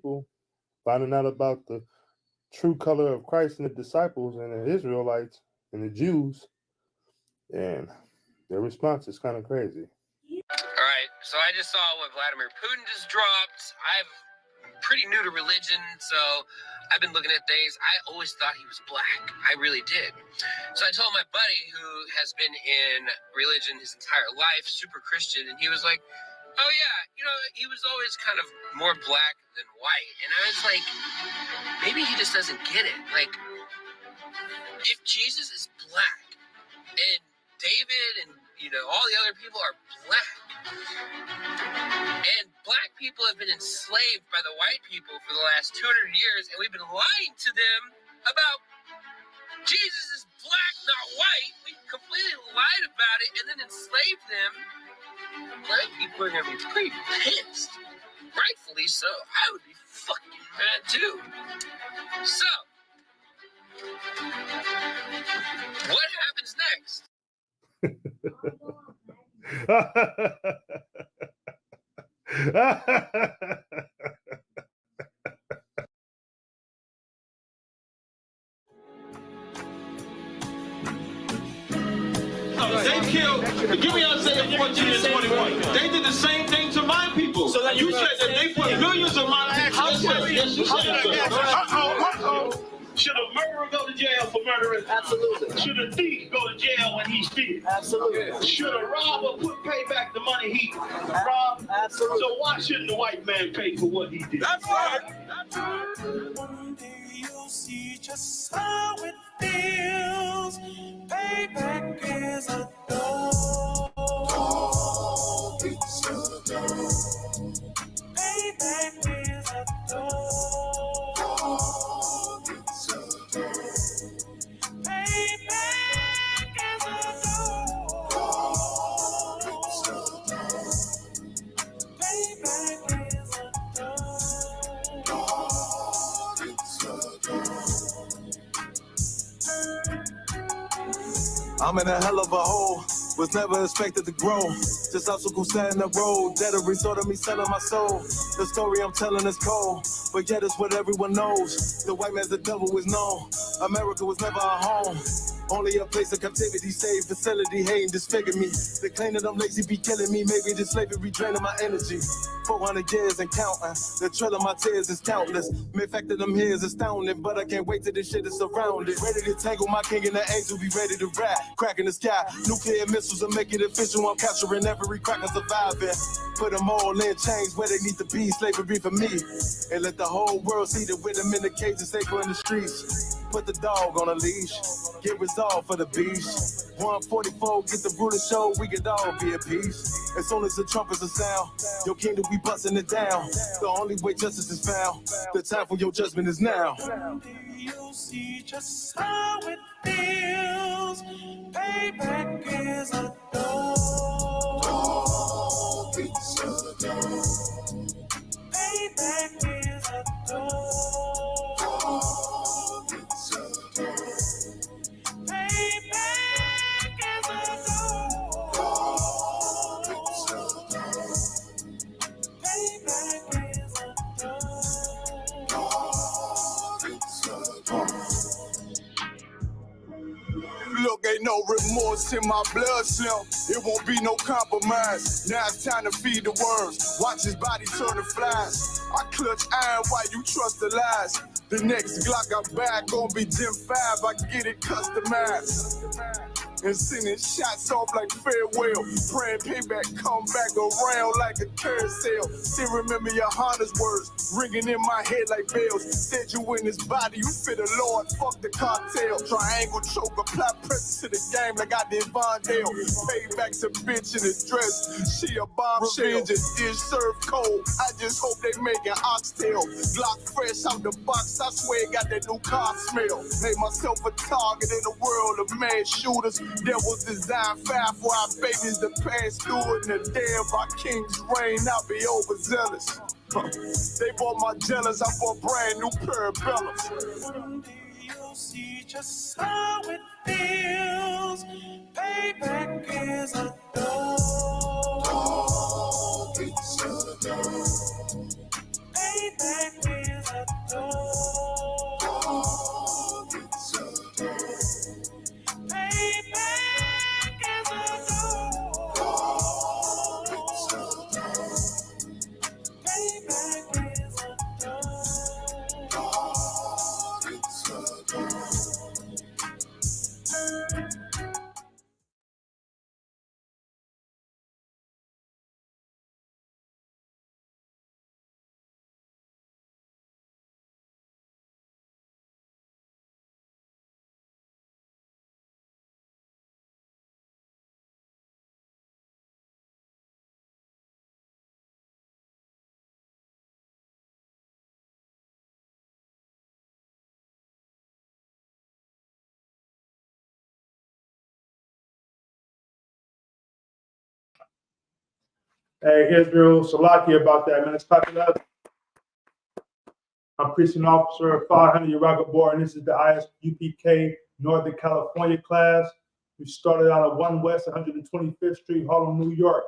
people finding out about the true color of Christ and the disciples and the Israelites and the Jews, and their response is kind of crazy. All right, so I just saw what Vladimir Putin just dropped. I'm pretty new to religion, so I've been looking at things. I always thought he was black. I really did. So I told my buddy who has been in religion his entire life, super Christian, and he was like, oh yeah, he was always kind of more black than white. And I was like, maybe he just doesn't get it. Like, if Jesus is black and David and all the other people are black, and black people have been enslaved by the white people for the last 200 years, and we've been lying to them about Jesus is black, not white. We completely lied about it and then enslaved them. Black people are going to be pretty pissed. Rightfully so. I would be fucking mad too. So, what happens next? They killed, give me Isaiah 14 and 21. They did the same thing to my people. So that you said that they put millions of my people. Should a murderer go to jail for murdering? Absolutely. Should a thief go to jail when he steals? Absolutely. Should a robber pay back the money he robbed? Absolutely. So why shouldn't the white man pay for what he did? That's right. One day you'll see just how it feels. Payback is a dog. It's a dog. Payback is a dog. I'm in a hell of a hole, was never expected to grow. Just obstacles stand in the road, that a result of me selling my soul. The story I'm telling is cold, but yet it's what everyone knows. The white man's the devil is known. America was never our home. Only a place of captivity, safe facility, hating, disfigure me. They claim that I'm lazy, be killing me. Maybe this slavery draining my energy. 400 years and counting. The trail of my tears is countless. The fact that I'm here is astounding, but I can't wait till this shit is surrounded. Ready to tangle my king and the angel, be ready to rap. Cracking the sky, nuclear missiles will make it official. I'm capturing every cracker surviving. Put them all in chains where they need to be. Slavery for me. And let the whole world see that with them in the cage and safer in the streets. Put the dog on a leash. Get resolved for the beast. 144, get the ruler show, we could all be at peace. As soon as the trumpets are sound, your kingdom we busting it down. The only way justice is found, the time for your judgment is now. You'll see just how it feels. Payback is a dog. It's a dog. Payback is a dog. It's a dog. Look, ain't no remorse in my blood slim. It won't be no compromise. Now it's time to feed the worms. Watch his body turn to flies. I clutch iron while you trust the lies. The next Glock I buy gon' be Gen 5. I get it customized. And sending shots off like farewell. Praying payback come back around like a carousel. Still remember your Honda's words ringing in my head like bells. Said you in his body, you fit the Lord, fuck the cartel. Triangle choke, apply pressure to the game like I did Vondale. Payback's a bitch in a dress, she a bombshell. Revenge is dish served cold, I just hope they make an oxtail. Glock fresh out the box, I swear it got that new car smell. Made myself a target in the world of mad shooters. That was designed fast for our babies to pass through it. And the day of our king's reign, I'll be overzealous. They bought my jealous, I bought brand new parabellums. One day you'll see just how it feels. Payback is a dog. It's a dog. Payback is Hey, Israel, Salaki about that, man. Let's talk it up. I'm Precinct Officer 500 Uraga Board, and this is the ISUPK Northern California class. We started out at 1 West 125th Street, Harlem, New York.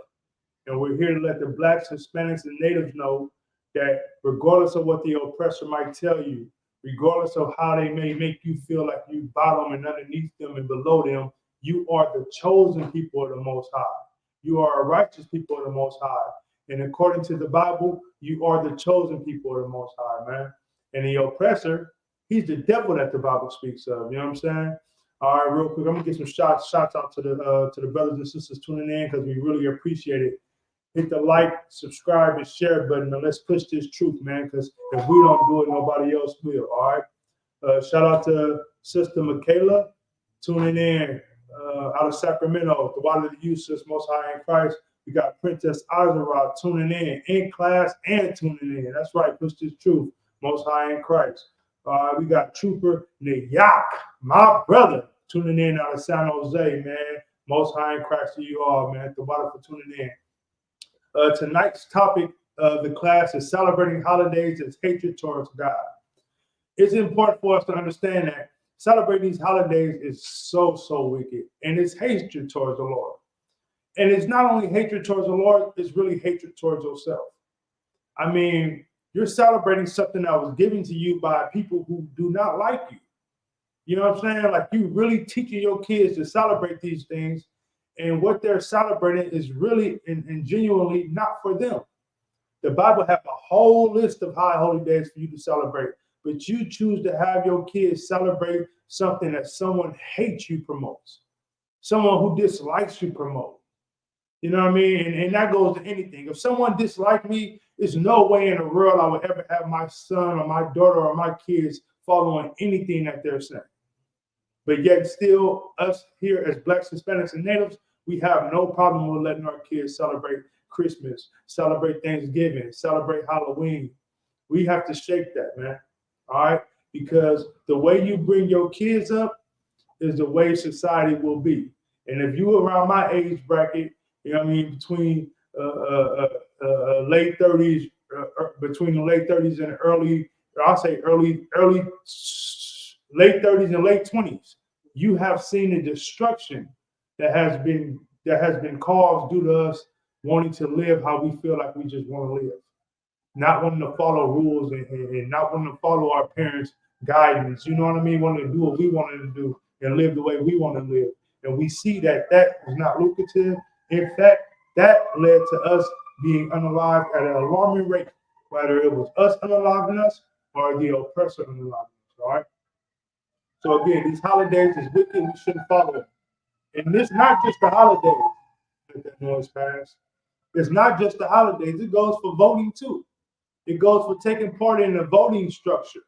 And we're here to let the Blacks, Hispanics, and Natives know that regardless of what the oppressor might tell you, regardless of how they may make you feel like you bottom and underneath them and below them, you are the chosen people of the Most High. You are a righteous people of the Most High. And according to the Bible, you are the chosen people of the Most High, man. And the oppressor, he's the devil that the Bible speaks of. You know what I'm saying? All right, real quick, I'm gonna get some shots out to the brothers and sisters tuning in because we really appreciate it. Hit the like, subscribe, and share button, and let's push this truth, man. Because if we don't do it, nobody else will. All right. Shout out to Sister Michaela tuning in out of Sacramento. The Water of the Youth, Most High in Christ. We got Princess Azara tuning in class and tuning in. That's right, push this truth. Most High in Christ. We got Trooper Nayak, my brother, tuning in out of San Jose, man. Most High in Christ to you all, man. The water for tuning in. Tonight's topic of the class is celebrating holidays as hatred towards God. It's important for us to understand that celebrating these holidays is so wicked, and it's hatred towards the Lord. And it's not only hatred towards the Lord, it's really hatred towards yourself. I mean, you're celebrating something that was given to you by people who do not like you. You know what I'm saying? Like, you really teaching your kids to celebrate these things, and what they're celebrating is really and genuinely not for them. The Bible has a whole list of high holy days for you to celebrate, but you choose to have your kids celebrate something that someone hates you promotes, someone who dislikes you promote. You know what I mean? And that goes to anything. If someone disliked me, there's no way in the world I would ever have my son or my daughter or my kids following anything that they're saying. But yet still, us here as Blacks, Hispanics, and Natives, we have no problem with letting our kids celebrate Christmas, celebrate Thanksgiving, celebrate Halloween. We have to shake that, man. All right? Because the way you bring your kids up is the way society will be. And if you around my age bracket, you know what I mean, between late 30s, between the late 30s and early, I'll say late 30s and late 20s, you have seen the destruction that has been caused due to us wanting to live how we feel like we just want to live, not wanting to follow rules and not wanting to follow our parents' guidance. You know what I mean? Wanting to do what we wanted to do and live the way we want to live. And we see that was not lucrative. In fact, that led to us being unalived at an alarming rate, whether it was us unaliving us or the oppressor unaliving us. All right. So again, these holidays is wicked. We shouldn't follow it. And it's not just the holidays. Let that noise pass. It's not just the holidays. It goes for voting too. It goes for taking part in the voting structure.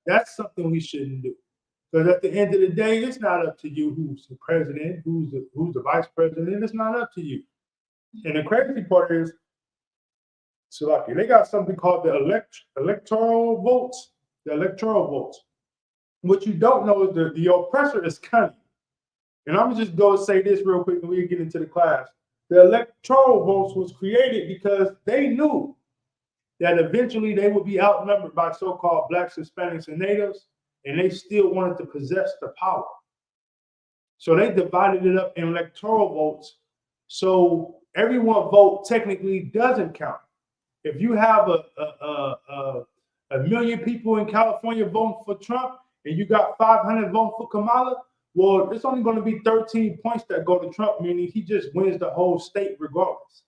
That's something we shouldn't do. Because at the end of the day, it's not up to you who's the president, who's the vice president. It's not up to you. And the crazy part is, Salaki, they got something called the electoral votes. The electoral votes. What you don't know is the oppressor is cunning. And I'm gonna just go and say this real quick and we get into the class. The electoral votes was created because they knew that eventually they would be outnumbered by so-called Blacks, Hispanics, and Natives, and they still wanted to possess the power. So they divided it up in electoral votes. So every one vote technically doesn't count. If you have a million people in California voting for Trump and you got 500 voting for Kamala, well, it's only going to be 13 points that go to Trump, meaning he just wins the whole state regardless.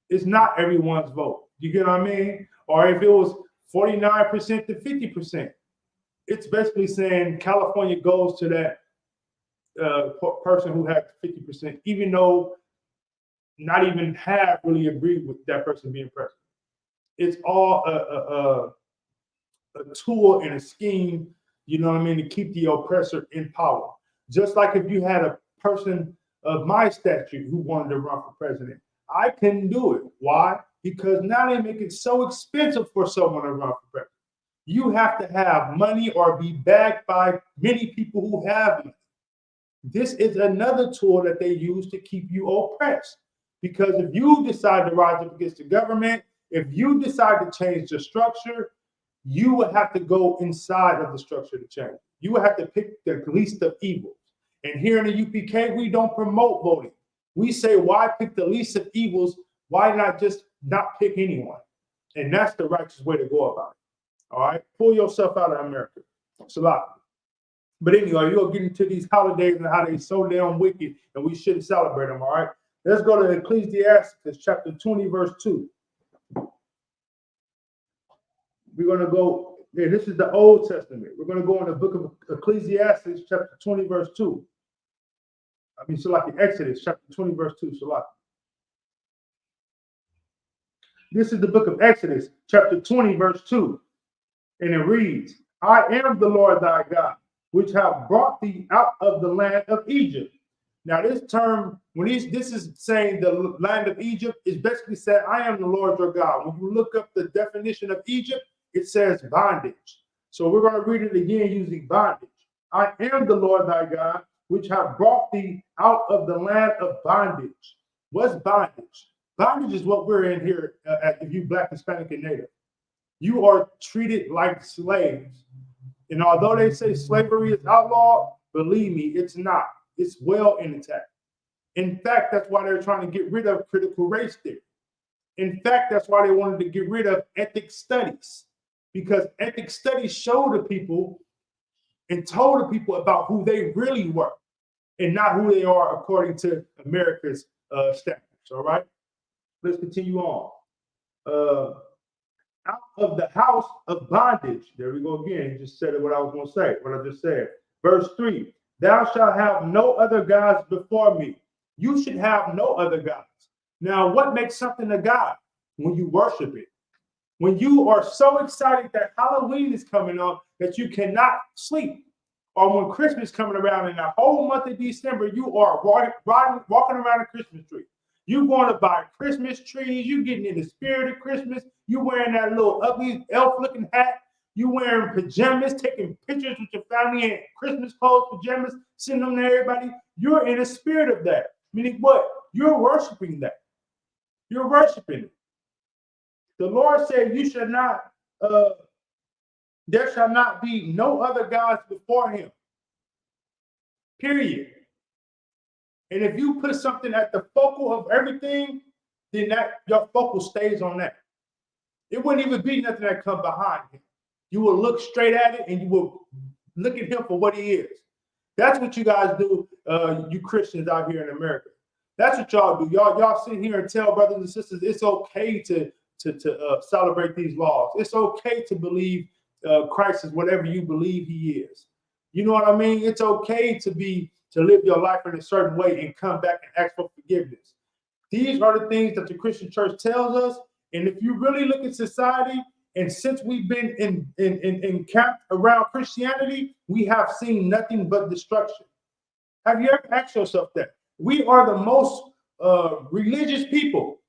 It's not everyone's vote. You get what I mean? Or if it was 49% to 50%, it's basically saying California goes to that person who had 50%, even though not even half really agreed with that person being president. It's all a tool and a scheme, you know what I mean, to keep the oppressor in power. Just like if you had a person of my stature who wanted to run for president, I couldn't do it. Why? Because now they make it so expensive for someone to run for president. You have to have money or be backed by many people who have money. This is another tool that they use to keep you oppressed. Because if you decide to rise up against the government, if you decide to change the structure, you will have to go inside of the structure to change. You will have to pick the least of evils. And here in the UPK, we don't promote voting. We say, why pick the least of evils? Why not just not pick anyone? And that's the righteous way to go about it. All right? Pull yourself out of America. It's a lot. But anyway, you'll get into these holidays and how they're so damn wicked and we shouldn't celebrate them, all right? Let's go to Ecclesiastes chapter 20, verse 2. We're going to go, this is the Old Testament. We're going to go in the book of Ecclesiastes chapter 20, verse 2. Exodus chapter 20, verse 2. This is the book of Exodus chapter 20, verse 2. And it reads, I am the Lord thy God, which have brought thee out of the land of Egypt. Now, this term, this is saying the land of Egypt, is basically saying, I am the Lord your God. When you look up the definition of Egypt, it says bondage. So we're going to read it again using bondage. I am the Lord thy God, which have brought thee out of the land of bondage. What's bondage? Bondage is what we're in here, if you Black, Hispanic, and Native. You are treated like slaves. And although they say slavery is outlawed, believe me, it's not. It's well intact. In fact, that's why they're trying to get rid of critical race theory. In fact, that's why they wanted to get rid of ethic studies, because ethic studies show the people and told the people about who they really were and not who they are according to America's standards. All right, let's continue on. Out of the house of bondage. There we go again. He just said what I was going to say, what I just said. Verse 3, thou shalt have no other gods before me. You should have no other gods. Now, what makes something a god? When you worship it. When you are so excited that Halloween is coming up that you cannot sleep. Or when Christmas is coming around in the whole month of December, you are walking around a Christmas tree. You're going to buy Christmas trees. You're getting in the spirit of Christmas. You're wearing that little ugly elf-looking hat. You're wearing pajamas, taking pictures with your family in Christmas clothes, pajamas, sending them to everybody. You're in the spirit of that. Meaning what? You're worshiping that. You're worshiping it. The Lord said, "You shall not. There shall not be no other gods before Him." Period. And if you put something at the focal of everything, then your focal stays on that. It wouldn't even be nothing that come behind Him. You will look straight at it and you will look at Him for what He is. That's what you guys do, you Christians out here in America. That's what y'all do. Y'all sit here and tell brothers and sisters it's okay to celebrate these laws. It's okay to believe Christ is whatever you believe He is. You know what I mean? It's okay to live your life in a certain way and come back and ask for forgiveness. These are the things that the Christian church tells us. And if you really look at society, and since we've been encamped around Christianity, we have seen nothing but destruction. Have you ever asked yourself that? We are the most religious people.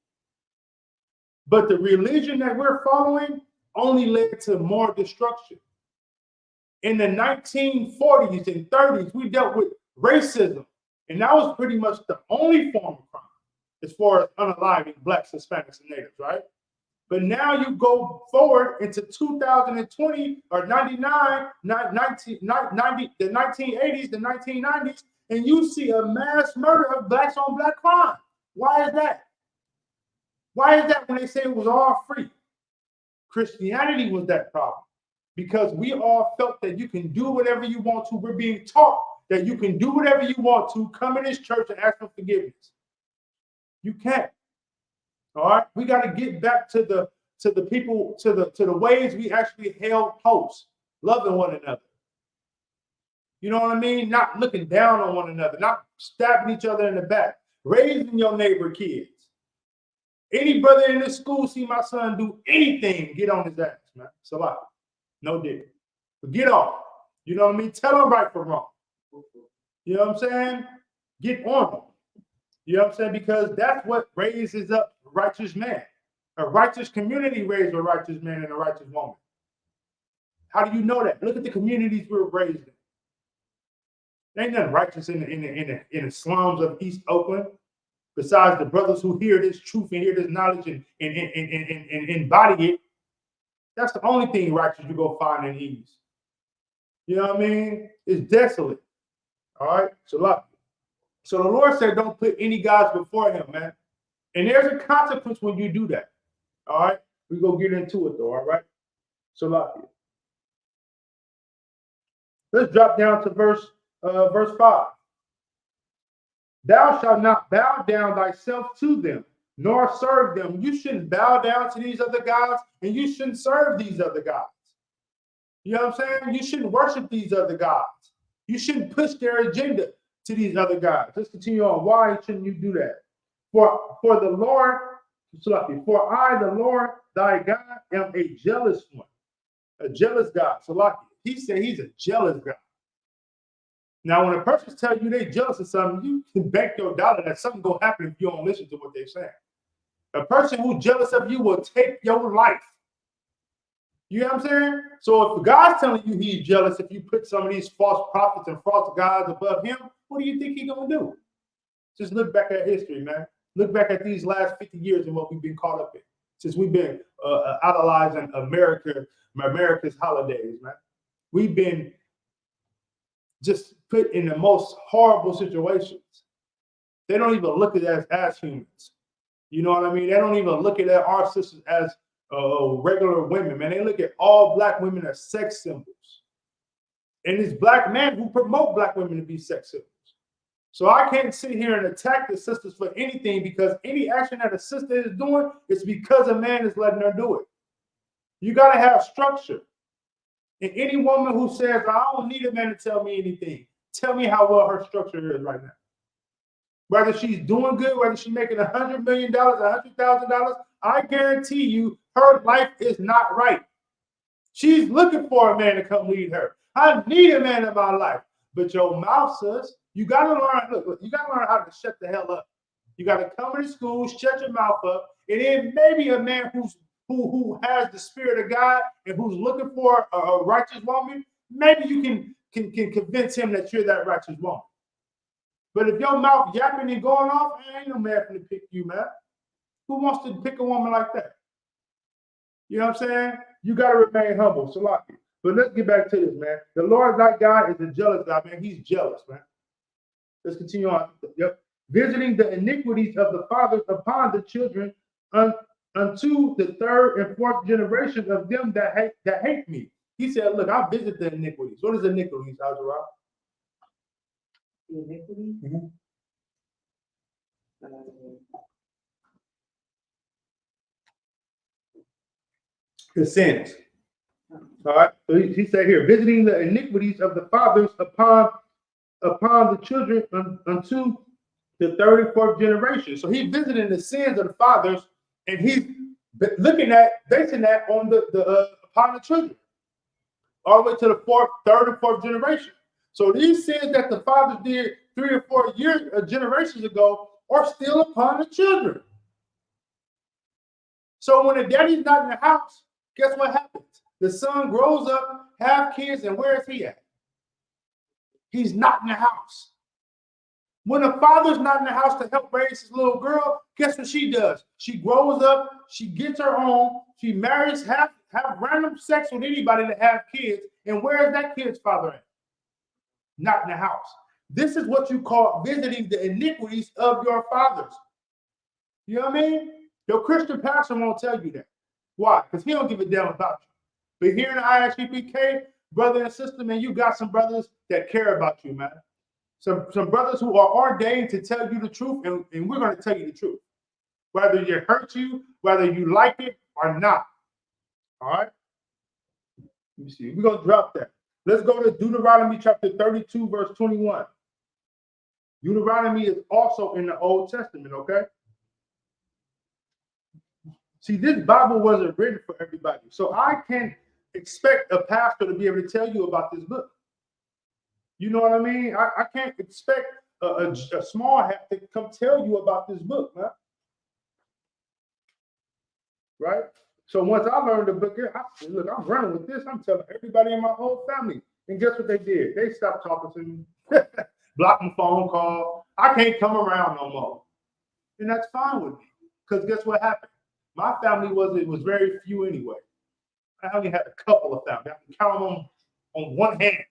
But the religion that we're following only led to more destruction. In the 1940s and 30s, we dealt with racism. And that was pretty much the only form of crime as far as unaliving Blacks, Hispanics, and Natives, right? But now you go forward into 2020 or 99, 1990, the 1980s, the 1990s, and you see a mass murder of Blacks on Black crime. Why is that? Why is that when they say it was all free? Christianity was that problem because we all felt that you can do whatever you want to. We're being taught that you can do whatever you want to, come in this church and ask for forgiveness. You can't. All right, we got to get back to the people, to the ways we actually held posts, loving one another. You know what I mean? Not looking down on one another, not stabbing each other in the back, raising your neighbor kids. Any brother in this school see my son do anything, get on his ass, man. Salaki. No dick. But get off. You know what I mean? Tell him right from wrong. You know what I'm saying? Get on him. You know what I'm saying? Because that's what raises up a righteous man. A righteous community raises a righteous man and a righteous woman. How do you know that? Look at the communities we're raised in. There ain't nothing righteous in the slums of East Oakland, besides the brothers who hear this truth and hear this knowledge and embody it. That's the only thing righteous you go find in ease. You know what I mean? It's desolate. All right? So the Lord said, don't put any gods before him, man. And there's a consequence when you do that. All right? We go get into it, though, all right? So let's drop down to verse 5. Thou shalt not bow down thyself to them, nor serve them. You shouldn't bow down to these other gods, and you shouldn't serve these other gods. You know what I'm saying? You shouldn't worship these other gods. You shouldn't push their agenda to these other gods. Let's continue on. Why shouldn't you do that? For the Lord, for I, the Lord, thy God, am a jealous one, a jealous God. He said he's a jealous God. Now, when a person tells you they're jealous of something, you can bank your dollar that something gonna happen if you don't listen to what they're saying. A person who's jealous of you will take your life. You know what I'm saying? So if God's telling you he's jealous, if you put some of these false prophets and false gods above him, what do you think he's gonna do? Just look back at history, man. Look back at these last 50 years and what we've been caught up in since we've been idolizing America's holidays, man. We've been just put in the most horrible situations. They don't even look at us as humans. You know what I mean? They don't even look at our sisters as regular women, man. They look at all black women as sex symbols. And it's black men who promote black women to be sex symbols. So I can't sit here and attack the sisters for anything, because any action that a sister is doing is because a man is letting her do it. You got to have structure. And any woman who says, I don't need a man to tell me anything, tell me how well her structure is right now. Whether she's doing good, whether she's making $100 million, $100,000, I guarantee you her life is not right. She's looking for a man to come lead her. I need a man in my life. But your mouth says, you got to learn, look, you got to learn how to shut the hell up. You got to come to school, shut your mouth up, and then maybe a man who has the spirit of God and who's looking for a righteous woman, maybe you can convince him that you're that righteous woman. But if your mouth yapping and going off, ain't no man finna pick you, man. Who wants to pick a woman like that? You know what I'm saying? You got to remain humble. So lucky. But let's get back to this, man. The Lord thy God is a jealous God, man. He's jealous, man. Let's continue on. Yep. Visiting the iniquities of the fathers upon the children unto the third and fourth generation of them that hate me. He said, look, I visit the iniquities. What is iniquities, Azarah? The iniquities? Mm-hmm. The sins. All right. So he said here, visiting the iniquities of the fathers upon the children unto the third and fourth generation. So he's visiting the sins of the fathers, and he's basing that on the upon the children, all the way to the third and fourth generation. So these sins that the fathers did 3 or 4 generations ago are still upon the children. So when the daddy's not in the house, guess what happens? The son grows up, have kids, and where is he at? He's not in the house. When the father's not in the house to help raise his little girl, guess what she does? She grows up, she gets her own, she marries, have random sex with anybody to have kids, and where is that kid's father at? Not in the house. This is what you call visiting the iniquities of your fathers. You know what I mean? Your Christian pastor won't tell you that. Why? Because he don't give a damn about you. But here in the ISUPK, brother and sister, man, you got some brothers that care about you, man. Some brothers who are ordained to tell you the truth, and we're going to tell you the truth. Whether it hurts you, whether you like it or not. All right? Let me see. We're going to drop that. Let's go to Deuteronomy chapter 32, verse 21. Deuteronomy is also in the Old Testament, okay? See, this Bible wasn't written for everybody. So I can't expect a pastor to be able to tell you about this book. You know what I mean? I can't expect a small hat to come tell you about this book, man. Right? So once I learned the book, I said, look, I'm running with this. I'm telling everybody in my whole family. And guess what they did? They stopped talking to me, blocked my phone call. I can't come around no more. And that's fine with me. Because guess what happened? My family was very few anyway. I only had a couple of family. I can count them on one hand.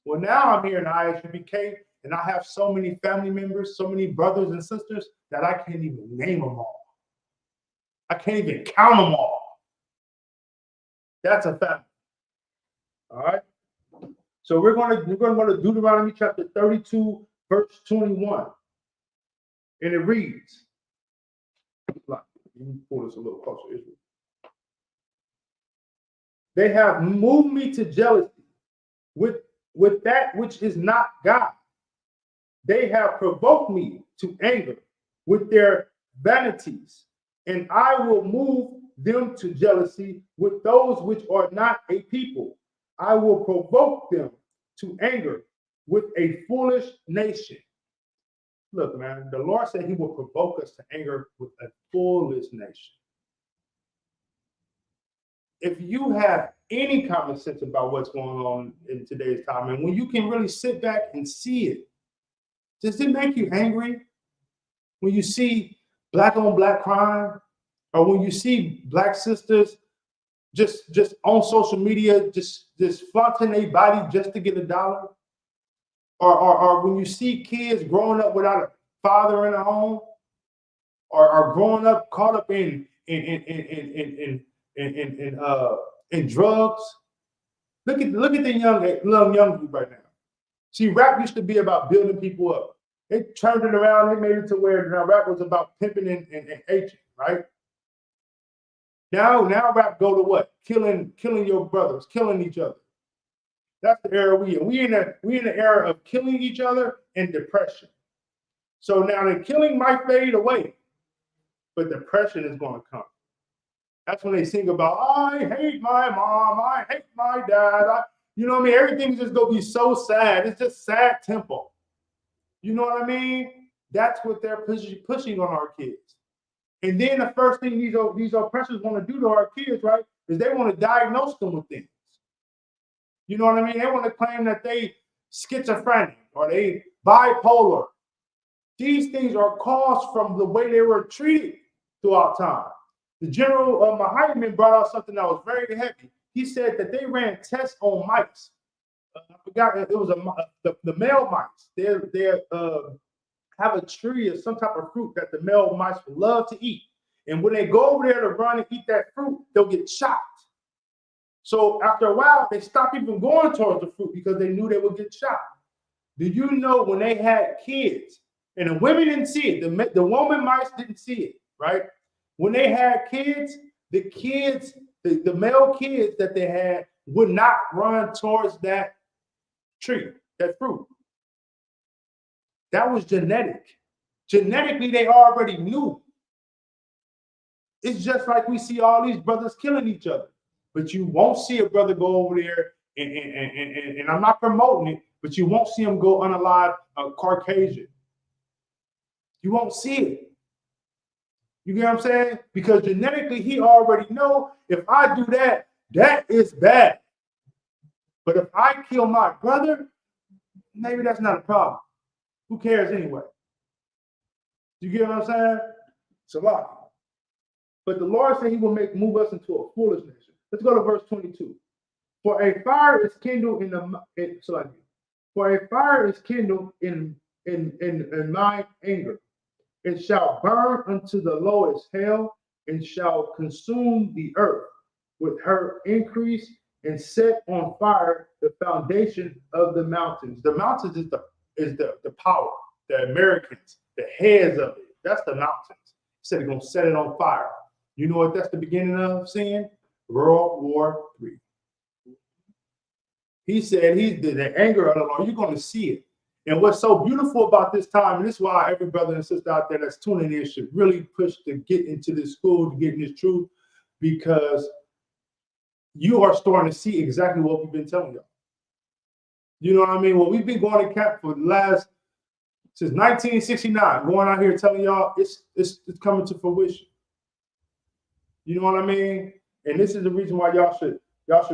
Well, now I'm here in ISUPK, and I have so many family members, so many brothers and sisters that I can't even name them all. I can't even count them all. That's a family. All right. So we're going to go to Deuteronomy chapter 32, verse 21, and it reads. Let me pull this a little closer. Israel. They have moved me to jealousy with that which is not God. They have provoked me to anger with their vanities, and I will move them to jealousy with those which are not a people. I will provoke them to anger with a foolish nation. Look, man, the Lord said he will provoke us to anger with a foolish nation. If you have any common sense about what's going on in today's time, and when you can really sit back and see it, does it make you angry when you see black on black crime, or when you see black sisters just on social media, just flaunting their body just to get $1? Or when you see kids growing up without a father in the home, or growing up caught up in drugs. Look at the young group right now. See, rap used to be about building people up. They turned it around. They made it to where now rap was about pimping and hating, right? Now rap go to what? Killing your brothers, killing each other. That's the era we in. We in the era of killing each other and depression. So now the killing might fade away, but depression is going to come. That's when they sing about, I hate my mom, I hate my dad. You know what I mean? Everything's just going to be so sad. It's just sad tempo. You know what I mean? That's what they're pushing on our kids. And then the first thing these oppressors want to do to our kids, right, is they want to diagnose them with things. You know what I mean? They want to claim that they schizophrenic or they bipolar. These things are caused from the way they were treated throughout time. The General Mahayman brought out something that was very heavy. He said that they ran tests on mice. I forgot, it was the male mice. They have a tree or some type of fruit that the male mice love to eat. And when they go over there to run and eat that fruit, they'll get shot. So after a while, they stopped even going towards the fruit because they knew they would get shot. Do you know when they had kids, and the women didn't see it, the woman mice didn't see it, right? When they had kids, the male kids that they had would not run towards that tree, that fruit. That was genetic. Genetically, they already knew. It's just like we see all these brothers killing each other. But you won't see a brother go over there, and I'm not promoting it, but you won't see him go unalive a Caucasian. You won't see it. You get what I'm saying? Because genetically, he already know if I do that, that is bad. But if I kill my brother, maybe that's not a problem. Who cares anyway? You get what I'm saying? It's a lot. But the Lord said he will move us into a foolish nation. Let's go to verse 22. For a fire is kindled in my anger. It shall burn unto the lowest hell, and shall consume the earth with her increase, and set on fire the foundation of the mountains. The mountains is the power, the Americans, the heads of it. That's the mountains. He said he's gonna set it on fire. You know what that's the beginning of, seeing? World War III. He said the anger of the Lord, you're going to see it. And what's so beautiful about this time, and this is why every brother and sister out there that's tuning in should really push to get into this school, to get in this truth, because you are starting to see exactly what we've been telling y'all. You know what I mean? Well, we've been going to camp for since 1969, going out here telling y'all it's coming to fruition. You know what I mean? And this is the reason why y'all should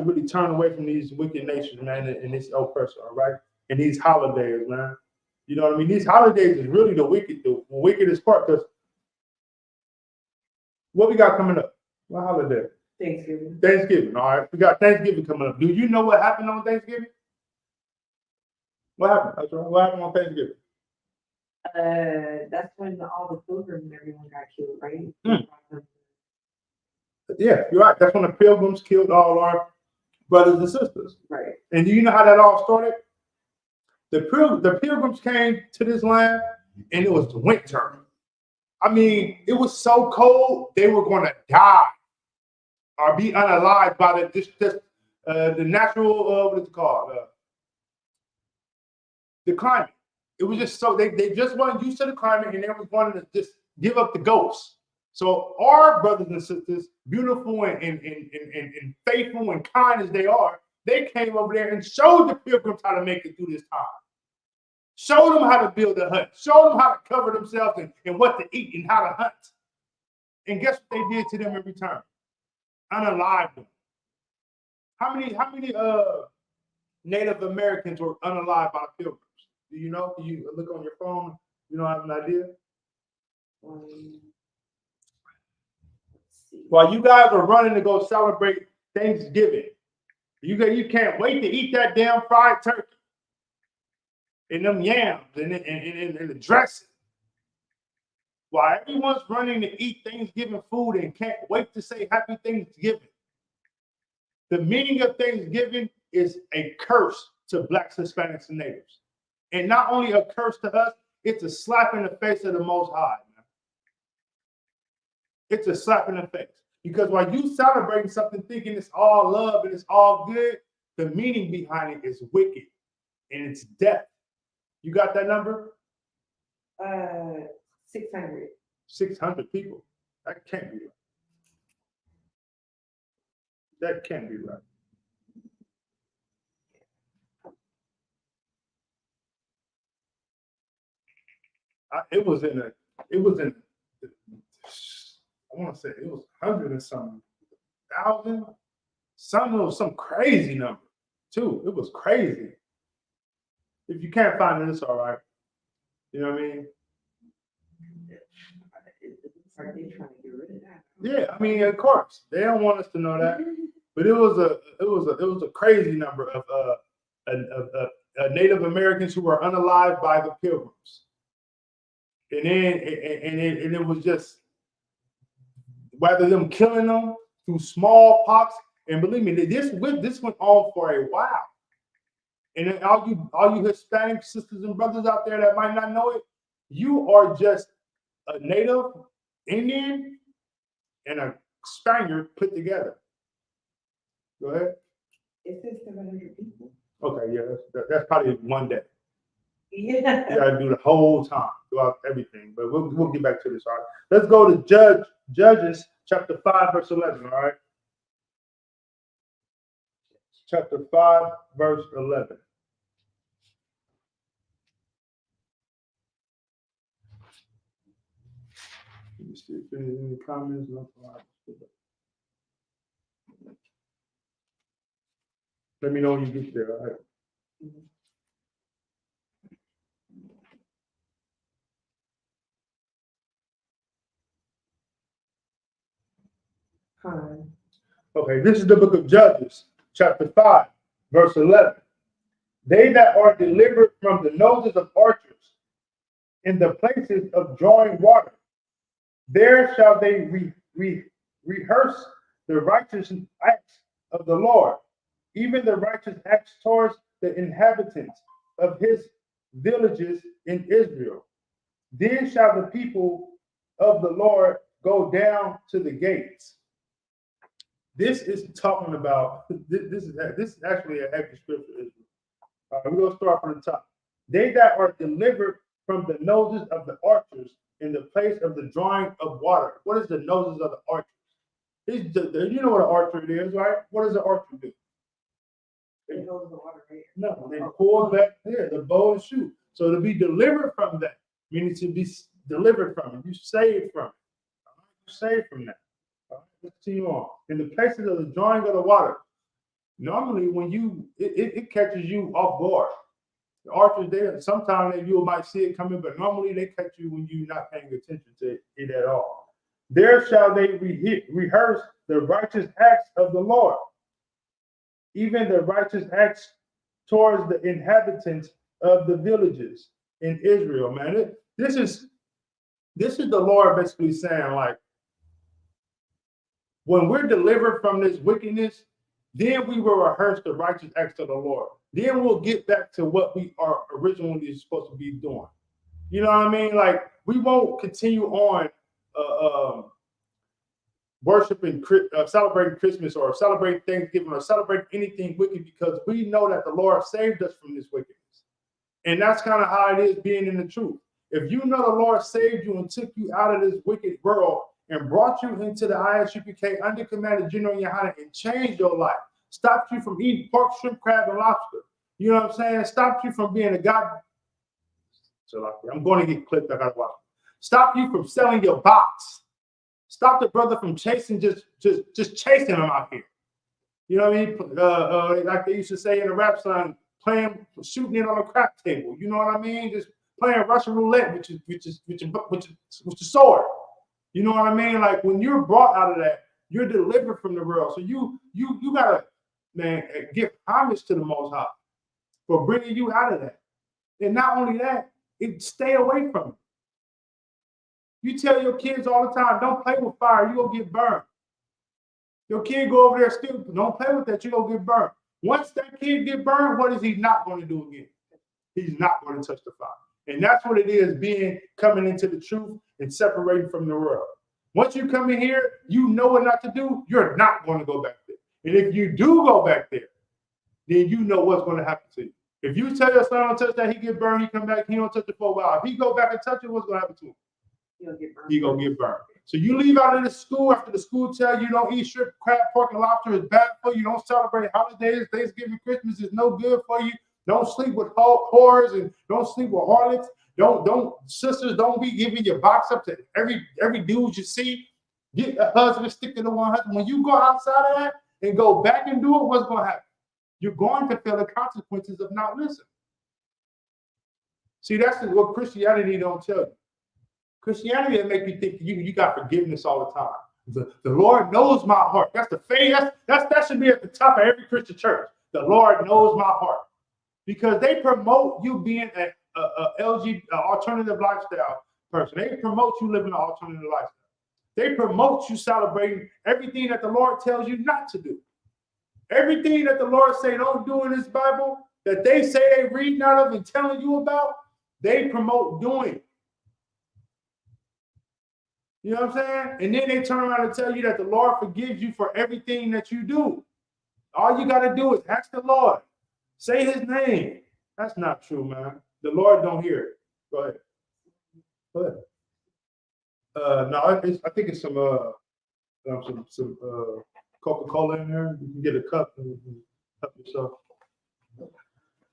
really turn away from these wicked nations, man, and this oppressor, all right? And these holidays, man. You know what I mean? These holidays is really the wickedest part, because what we got coming up? What holiday? Thanksgiving. Thanksgiving, all right? We got Thanksgiving coming up. Do you know what happened on Thanksgiving? What happened? That's right. What happened on Thanksgiving? That's when all the pilgrims and everyone got killed, right? Yeah, you're right. That's when the pilgrims killed all our brothers and sisters. Right. And do you know how that all started? The pilgrims came to this land, and it was winter. I mean, it was so cold they were going to die or be unalived by the natural what is it called? The climate. It was just so they just weren't used to the climate, and they was wanting to just give up the ghosts. So our brothers and sisters, beautiful and faithful and kind as they are, they came over there and showed the pilgrims how to make it through this time. Showed them how to build a hut. Showed them how to cover themselves and what to eat and how to hunt. And guess what they did to them in return? Unalived them. How many Native Americans were unalived by the pilgrims? Do you know? Do you look on your phone? You don't have an idea? While you guys are running to go celebrate Thanksgiving, you can't wait to eat that damn fried turkey and them yams and the dressing. While everyone's running to eat Thanksgiving food and can't wait to say Happy Thanksgiving, the meaning of Thanksgiving is a curse to Blacks, Hispanics, and Natives. And not only a curse to us, it's a slap in the face of the Most High, man. It's a slap in the face. Because while you celebrating something thinking it's all love and it's all good, the meaning behind it is wicked and it's death. You got that number? 600. 600 people. That can't be right. That can't be right. It was in I want to say it was 100 and something thousand. Some crazy number too. It was crazy. If you can't find it, it's all right. You know what I mean? Are they trying to get rid of that? Yeah, I mean, of course they don't want us to know that, but it was a crazy number of Native Americans who were unalived by the pilgrims, and it was just whether them killing them through smallpox, and believe me, this went on for a while. And then all you Hispanic sisters and brothers out there that might not know it, you are just a Native Indian and a Spaniard put together. Go ahead. It says 700 people. Okay, yeah, that's probably one day. Yeah. You gotta do the whole time throughout everything. But we'll get back to this. All right. Let's go to Judges chapter 5, verse 11. All right. Chapter 5, verse 11. Let me see if there's any comments. No. Let me know when you get there. All right. Okay, this is the book of Judges, chapter 5, verse 11. They that are delivered from the noses of archers in the places of drawing water, there shall they rehearse the righteous acts of the Lord, even the righteous acts towards the inhabitants of his villages in Israel. Then shall the people of the Lord go down to the gates. This is talking about, this is actually a heavy scripture. All right, we're going to start from the top. They that are delivered from the noses of the archers in the place of the drawing of water. What is the noses of the archers? You know what an archer is, right? What does an archer do? They hold the water right. No, they pull back there, the bow and shoot. So to be delivered from that, meaning to be delivered from it, you saved from it. You saved from that. All right, let's continue on. In the places of the drawing of the water, normally when it catches you off guard. The archers there, sometimes you might see it coming, but normally they catch you when you're not paying attention to it at all. There shall they rehearse the righteous acts of the Lord, even the righteous acts towards the inhabitants of the villages in Israel. Man, this is the Lord basically saying, like, when we're delivered from this wickedness, then we will rehearse the righteous acts of the Lord. Then we'll get back to what we are originally supposed to be doing. You know what I mean? Like, we won't continue on worshiping, celebrating Christmas or celebrating Thanksgiving or celebrating anything wicked, because we know that the Lord saved us from this wickedness. And that's kind of how it is being in the truth. If you know the Lord saved you and took you out of this wicked world and brought you into the ISUPK under Commander General Yohana and changed your life, stopped you from eating pork, shrimp, crab, and lobster. You know what I'm saying? Stopped you from being a God. So I'm going to get clipped. I gotta watch. Stop you from selling your box. Stop the brother from chasing, just chasing him out here. You know what I mean? Like they used to say in the rap song, shooting it on a crack table. You know what I mean? Just playing Russian roulette with your sword. You know what I mean? Like, when you're brought out of that, you're delivered from the world. So you gotta, man, give homage to the Most High for bringing you out of that. And not only that, stay away from it. You tell your kids all the time, don't play with fire, you're gonna get burned. Your kid go over there still, don't play with that, you're gonna get burned. Once that kid get burned, what is he not going to do again? He's not going to touch the fire. And that's what it is, coming into the truth and separating from the world. Once you come in here, you know what not to do, you're not going to go back there. And if you do go back there, then you know what's going to happen to you. If you tell your son don't touch that, he get burned, he come back, he don't touch it for a while. If he go back and touch it, what's going to happen to him? He's going to get burned. So you leave out of the school after the school tell you don't eat shrimp, crab, pork, and lobster is bad for you. Don't celebrate holidays. Thanksgiving, Christmas is no good for you. Don't sleep with whores and don't sleep with harlots. Sisters, don't be giving your box up to every dude you see. Get a husband, stick to the one husband. When you go outside of that and go back and do it, what's going to happen? You're going to feel the consequences of not listening. See, that's what Christianity don't tell you. Christianity will make you think you got forgiveness all the time. The Lord knows my heart. That's the faith. That should be at the top of every Christian church. The Lord knows my heart, because they promote you being a alternative lifestyle person. They promote you living an alternative lifestyle. They promote you celebrating everything that the Lord tells you not to do. Everything that the Lord say don't do in this Bible that they say they reading out of and telling you about, they promote doing. You know what I'm saying? And then they turn around and tell you that the Lord forgives you for everything that you do. All you got to do is ask the Lord. Say his name. That's not true, man. The Lord don't hear it. Go ahead. No, I think it's some Coca-Cola in there. You can get a cup and help yourself.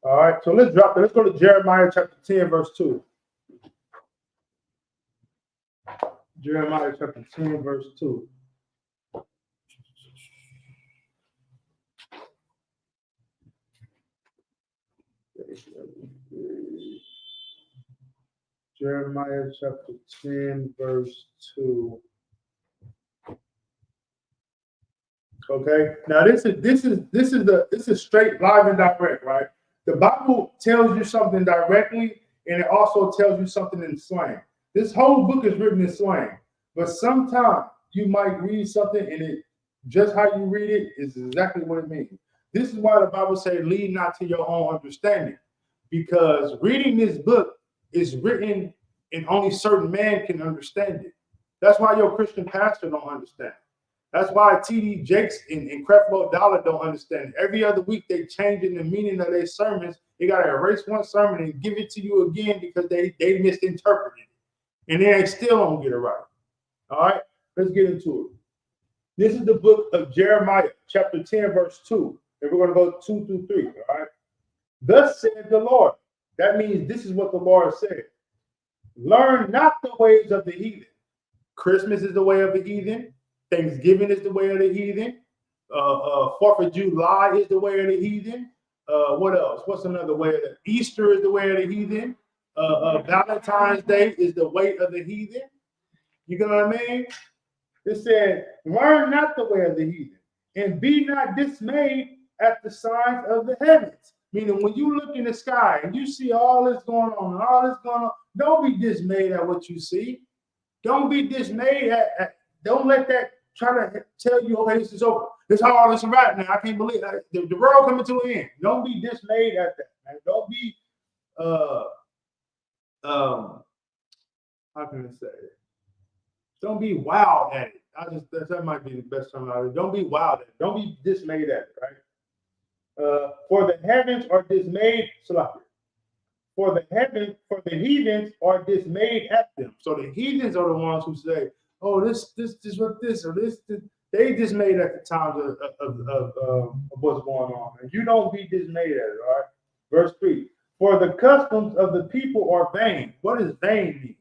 All right, so let's drop it. Let's go to Jeremiah chapter 10, verse 2. Jeremiah chapter 10, verse 2. Jeremiah chapter 10, verse 2. Okay, now this is straight live and direct, right? The Bible tells you something directly, and it also tells you something in slang. This whole book is written in slang, but sometimes you might read something and it just how you read it is exactly what it means. This is why the Bible says, lead not to your own understanding, because reading this book is written and only certain man can understand it. That's why your Christian pastor don't understand. That's why T.D. Jakes and Creflo Dollar don't understand it. Every other week they changing the meaning of their sermons. They gotta erase one sermon and give it to you again because they misinterpreted it. And they still don't get it right. All right, let's get into it. This is the book of Jeremiah, chapter 10, verse 2. And we're going to go 2 through 3. All right. Thus said the Lord. That means this is what the Lord said. Learn not the ways of the heathen. Christmas is the way of the heathen. Thanksgiving is the way of the heathen. 4th of July is the way of the heathen. What else? What's another way of the Easter is the way of the heathen. Valentine's Day is the way of the heathen. You know what I mean? It said, learn not the way of the heathen, and be not dismayed at the signs of the heavens. Meaning, when you look in the sky and you see all this going on and all this going on, don't be dismayed at what you see. Don't be dismayed don't let that try to tell you, okay, this is over. This is all this right now. I can't believe that. The world coming to an end. Don't be dismayed at that, man. Don't be, how can I say it? Don't be wild at it. That might be the best term out of it. Don't be wild at it. Don't be dismayed at it, right? For the heavens are dismayed. For the heathens are dismayed at them. So the heathens are the ones who say, oh, this is what this or this. They dismayed at the times of what's going on. And you don't be dismayed at it, all right? Verse 3. For the customs of the people are vain. What does vain mean?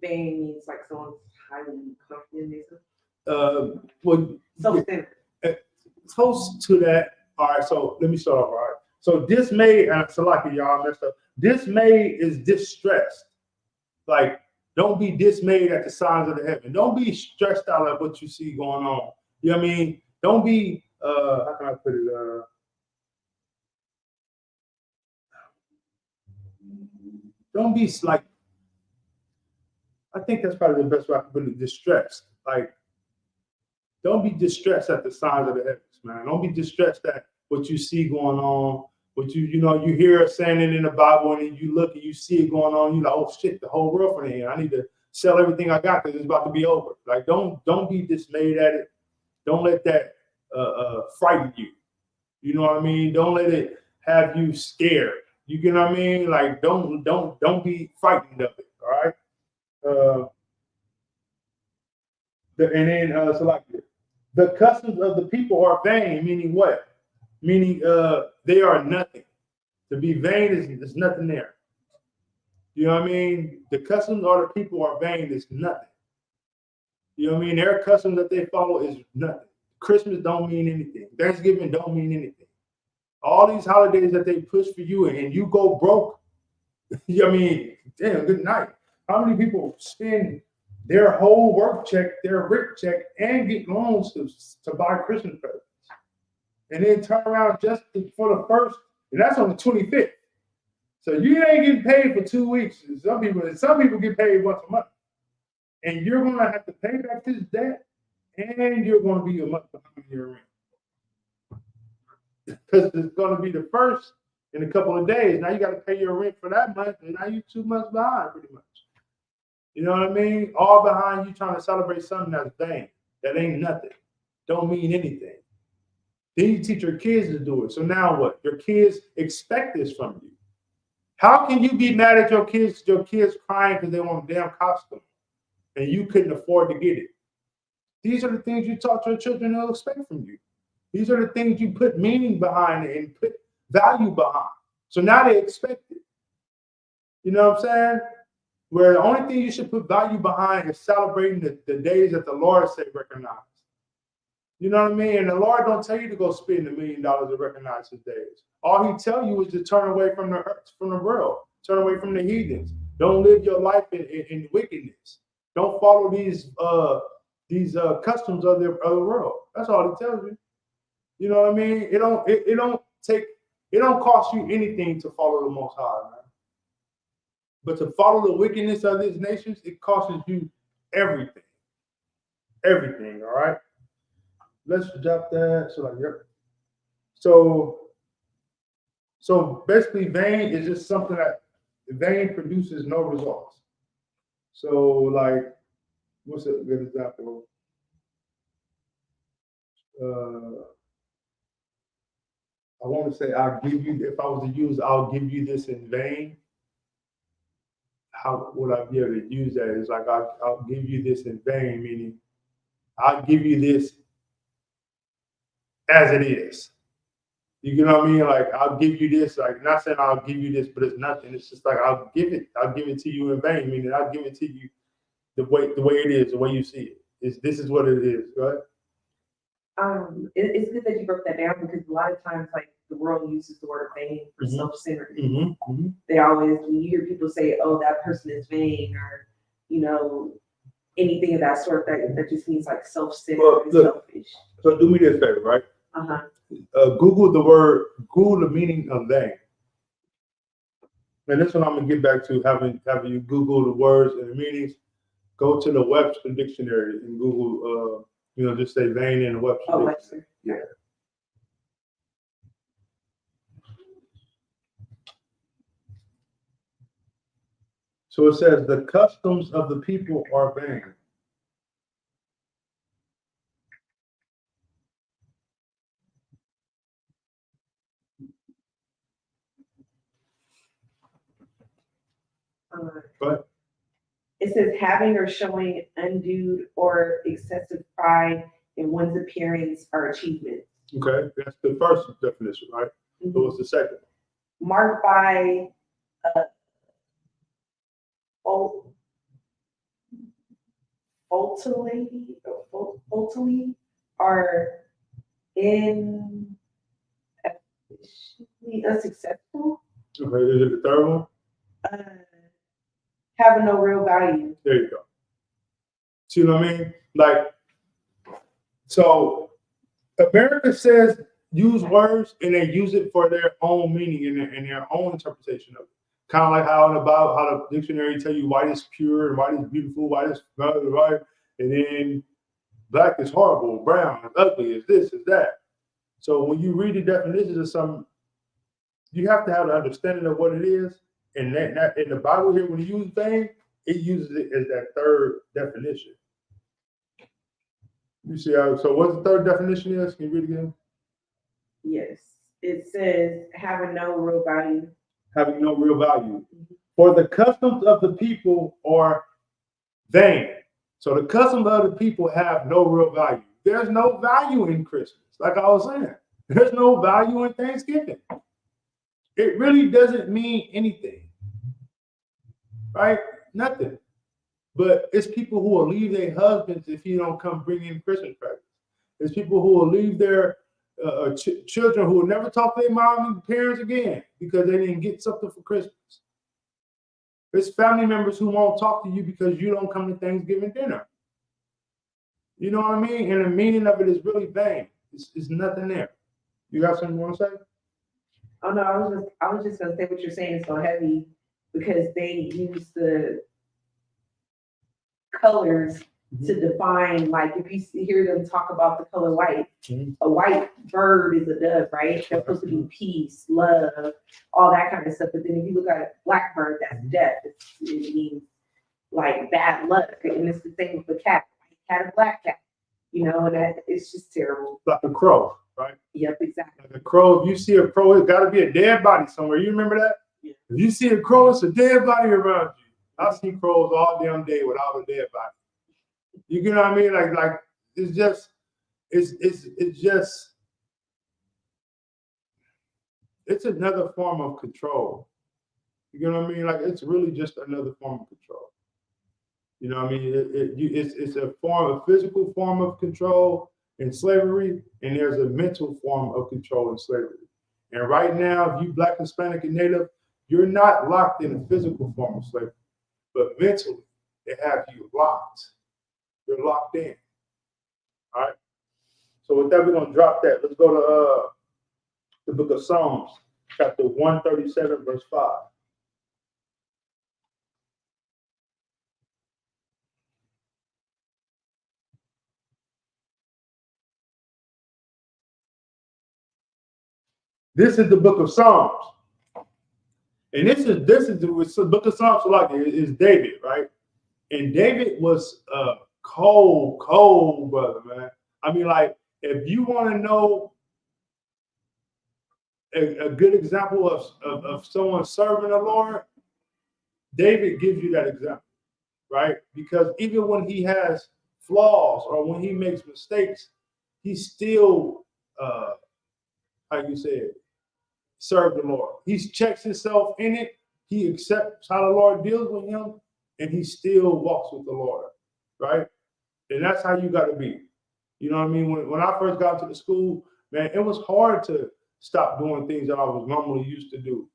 Vain means like someone's highly confident in Well, self-centered. Close to that. All right, so let me start off. All right. So dismay, and Salaki, y'all messed up. Dismay is distressed. Like, don't be dismayed at the signs of the heaven. Don't be stressed out at what you see going on. You know what I mean? Don't be, how can I put it? Don't be like, I think that's probably the best way I can put it, distressed. Like, don't be distressed at the signs of the heavens, man. Don't be distressed at what you see going on. What you hear it saying it in the Bible, and then you look and you see it going on. You're like, oh shit, the whole world from here. I need to sell everything I got because it's about to be over. Like, don't be dismayed at it. Don't let that frighten you. You know what I mean? Don't let it have you scared. You get what I mean? Like, don't be frightened of it. All right. The customs of the people are vain, meaning what? Meaning they are nothing. To be vain is nothing there. You know what I mean? The customs of the people are vain is nothing. You know what I mean? Their customs that they follow is nothing. Christmas don't mean anything. Thanksgiving don't mean anything. All these holidays that they push for you and you go broke. You know what I mean? Damn, good night. How many people spend their whole work check, their rent check, and get loans to buy Christmas presents? And then turn around just for the first, and that's on the 25th. So you ain't getting paid for 2 weeks. Some people get paid once a month. And you're gonna have to pay back this debt, and you're gonna be a month behind your rent. Because it's gonna be the first in a couple of days. Now you gotta pay your rent for that month, and now you're 2 months behind, pretty much. You know what I mean? All behind you trying to celebrate something that's vain, that ain't nothing, don't mean anything. Then you teach your kids to do it. So now what? Your kids expect this from you. How can you be mad at your kids crying because they want a damn costume and you couldn't afford to get it? These are the things you taught your children they'll expect from you. These are the things you put meaning behind it and put value behind. So now they expect it. You know what I'm saying? Where the only thing you should put value behind is celebrating the days that the Lord said recognize. You know what I mean? And the Lord don't tell you to go spend $1 million to recognize his days. All he tell you is to turn away from the world, turn away from the heathens. Don't live your life in wickedness. Don't follow these customs of the world. That's all he tells you. You know what I mean? It don't cost you anything to follow the Most High, man. But to follow the wickedness of these nations, it costs you everything. Everything, all right? Let's drop that. So like, yep. So basically, vain is just something that vain produces no results. So like, What's a good example? I want to say, I'll give you, if I was to use, I'll give you this in vain. How would I be able to use that? It's like, I'll give you this in vain, meaning I'll give you this as it is. You know what I mean? Like, I'll give you this, like, not saying I'll give you this, but it's nothing. It's just like, I'll give it to you in vain, meaning I'll give it to you the way it is, the way you see it. This is what it is, right? It's good that you broke that down, because a lot of times, like, the world uses the word vain for self-centered. They always, when you hear people say, "Oh, that person is vain," or anything of that sort, that just means like self-centered and selfish. So do me this favor, right? Google the meaning of vain. And this one I'm gonna get back to having you Google the words and the meanings. Go to the Webster dictionary and Google, just say vain in the Webster dictionary. Webster. Yeah. So it says the customs of the people are vain. But it says having or showing undue or excessive pride in one's appearance or achievement. Okay, that's the first definition, right? So what's the second? Marked by ultimately are unsuccessful. Okay, is it the third one? Having no real value. There you go. See what I mean? Like, so America says use words and they use it for their own meaning and their own interpretation of it. Kind of like how in the Bible, how the dictionary tell you white is pure and white is beautiful, white is right, and then black is horrible, brown is ugly, is this, is that. So when you read the definitions of something, you have to have an understanding of what it is. And that in the Bible here, when you use vain, it uses it as that third definition. You see how, so what's the third definition is? Can you read it again? Yes. It says having no real value. Having no real value. For the customs of the people are vain. So the customs of the people have no real value. There's no value in Christmas. Like I was saying, there's no value in Thanksgiving. It really doesn't mean anything, right? Nothing. But it's people who will leave their husbands if you don't come bring in Christmas presents. It's people who will leave their children who will never talk to their mom and parents again because they didn't get something for Christmas. It's family members who won't talk to you because you don't come to Thanksgiving dinner. You know what I mean? And the meaning of it is really vain. It's nothing there. You got something you want to say? Oh no, I was just gonna say what you're saying is so heavy because they use the colors to define, like if you hear them talk about the color white, a white bird is a dove, right? They're supposed to be peace, love, all that kind of stuff. But then if you look at a black bird, that's death. It means like bad luck. And it's the same with the cat, cat or black cat, and that it's just terrible. Like a crow, right? Yep, exactly. Like a crow, if you see a crow, it's gotta be a dead body somewhere. You remember that? Yeah. If you see a crow, it's a dead body around you. I see crows all damn day without a dead body. You know what I mean? Like it's just it's another form of control. You know what I mean? Like it's really just another form of control. You know what I mean? It's a physical form of control in slavery, and there's a mental form of control in slavery. And right now, if you Black, Hispanic, and Native, you're not locked in a physical form of slavery, but mentally, they have you locked. You're locked in. All right. So with that, we're gonna drop that. Let's go to the book of Psalms, chapter 137, verse 5. This is the book of Psalms. And this is the book of Psalms, so like is David, right? And David was Cold, brother, man. I mean, like, if you want to know a good example of someone serving the Lord, David gives you that example, right? Because even when he has flaws or when he makes mistakes, he still, how you say it, serve the Lord. He checks himself in it. He accepts how the Lord deals with him, and he still walks with the Lord, right? And that's how you got to be. You know what I mean? When I first got to the school, man, it was hard to stop doing things that I was normally used to do.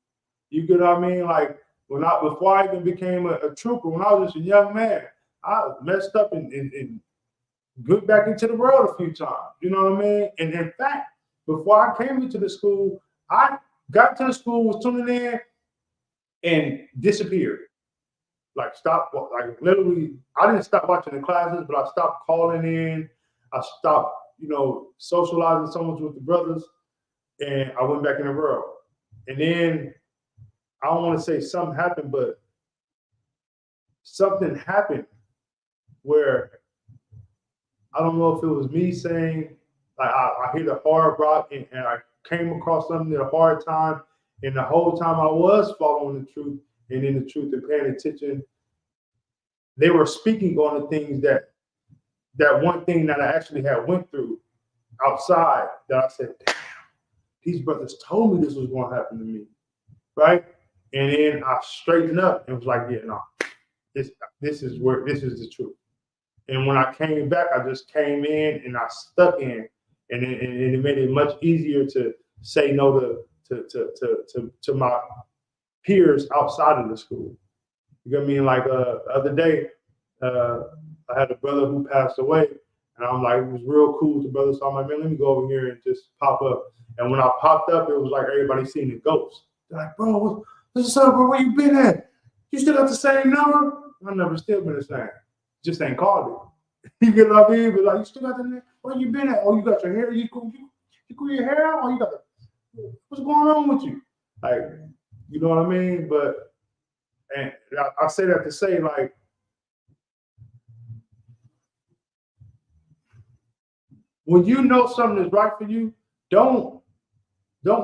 You get what I mean? Like before I even became a trooper, when I was just a young man, I messed up and got back into the world a few times. You know what I mean? And in fact, before I came into the school, I got to the school, was tuning in, and disappeared. Like literally, I didn't stop watching the classes, but I stopped calling in. I stopped, socializing so much with the brothers, and I went back in the world. And then I don't want to say something happened, but something happened where I don't know if it was me saying, like, I hit a hard rock and I came across something at a hard time, and the whole time I was following the truth and in the truth and paying attention, they were speaking on the things that one thing that I actually had went through outside that I said, damn, these brothers told me this was going to happen to me, right? And then I straightened up and was like, yeah, no, this is the truth. And when I came back, I just came in and I stuck in, and it made it much easier to say no to my peers outside of the school. You know what I mean? Like the other day, I had a brother who passed away, and I'm like, it was real cool with the brother. So I'm like, man, let me go over here and just pop up. And when I popped up, it was like everybody seen the ghost. They're like, bro, what's up, bro? Where you been at? You still got the same number? I never still been the same. Just ain't called it. You get what I mean? But like, you still got the name? Where you been at? Oh, you got your hair? You cool your hair out? Oh, you got what's going on with you? Like, you know what I mean? But and I say that to say, like, when you know something is right for you, don't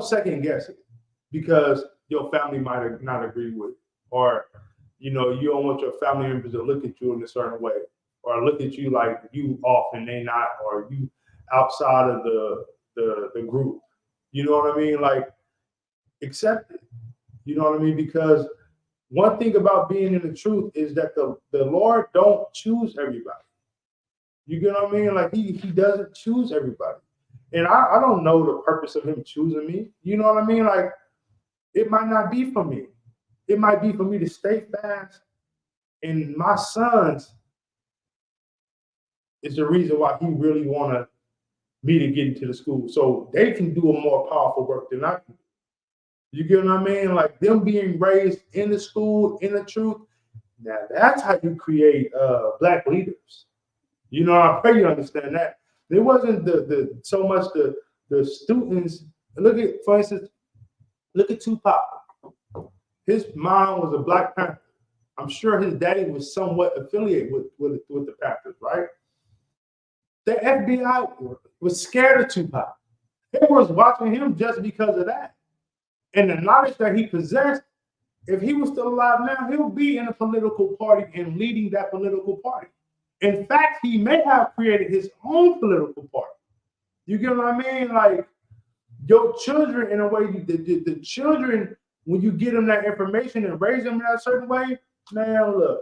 second guess it because your family might not agree with it, or you don't want your family members to look at you in a certain way, or look at you like you off and they not, or you outside of the group. You know what I mean? Like, accept it. You know what I mean? Because one thing about being in the truth is that the Lord don't choose everybody. You get what I mean? Like he doesn't choose everybody. And I don't know the purpose of him choosing me. You know what I mean? Like, it might not be for me. It might be for me to stay fast. And my sons is the reason why he really wanted me to get into the school. So they can do a more powerful work than I can. You get what I mean? Like, them being raised in the school, in the truth. Now that's how you create black leaders. You know, I pray you understand that. It wasn't the so much the students. For instance, look at Tupac. His mom was a Black Panther. I'm sure his daddy was somewhat affiliated with the Panthers, right? The FBI was scared of Tupac. They was watching him just because of that. And the knowledge that he possessed, if he was still alive now, he'll be in a political party and leading that political party. In fact, he may have created his own political party. You get what I mean? Like, your children, in a way, the children, when you give them that information and raise them in that certain way, man, look,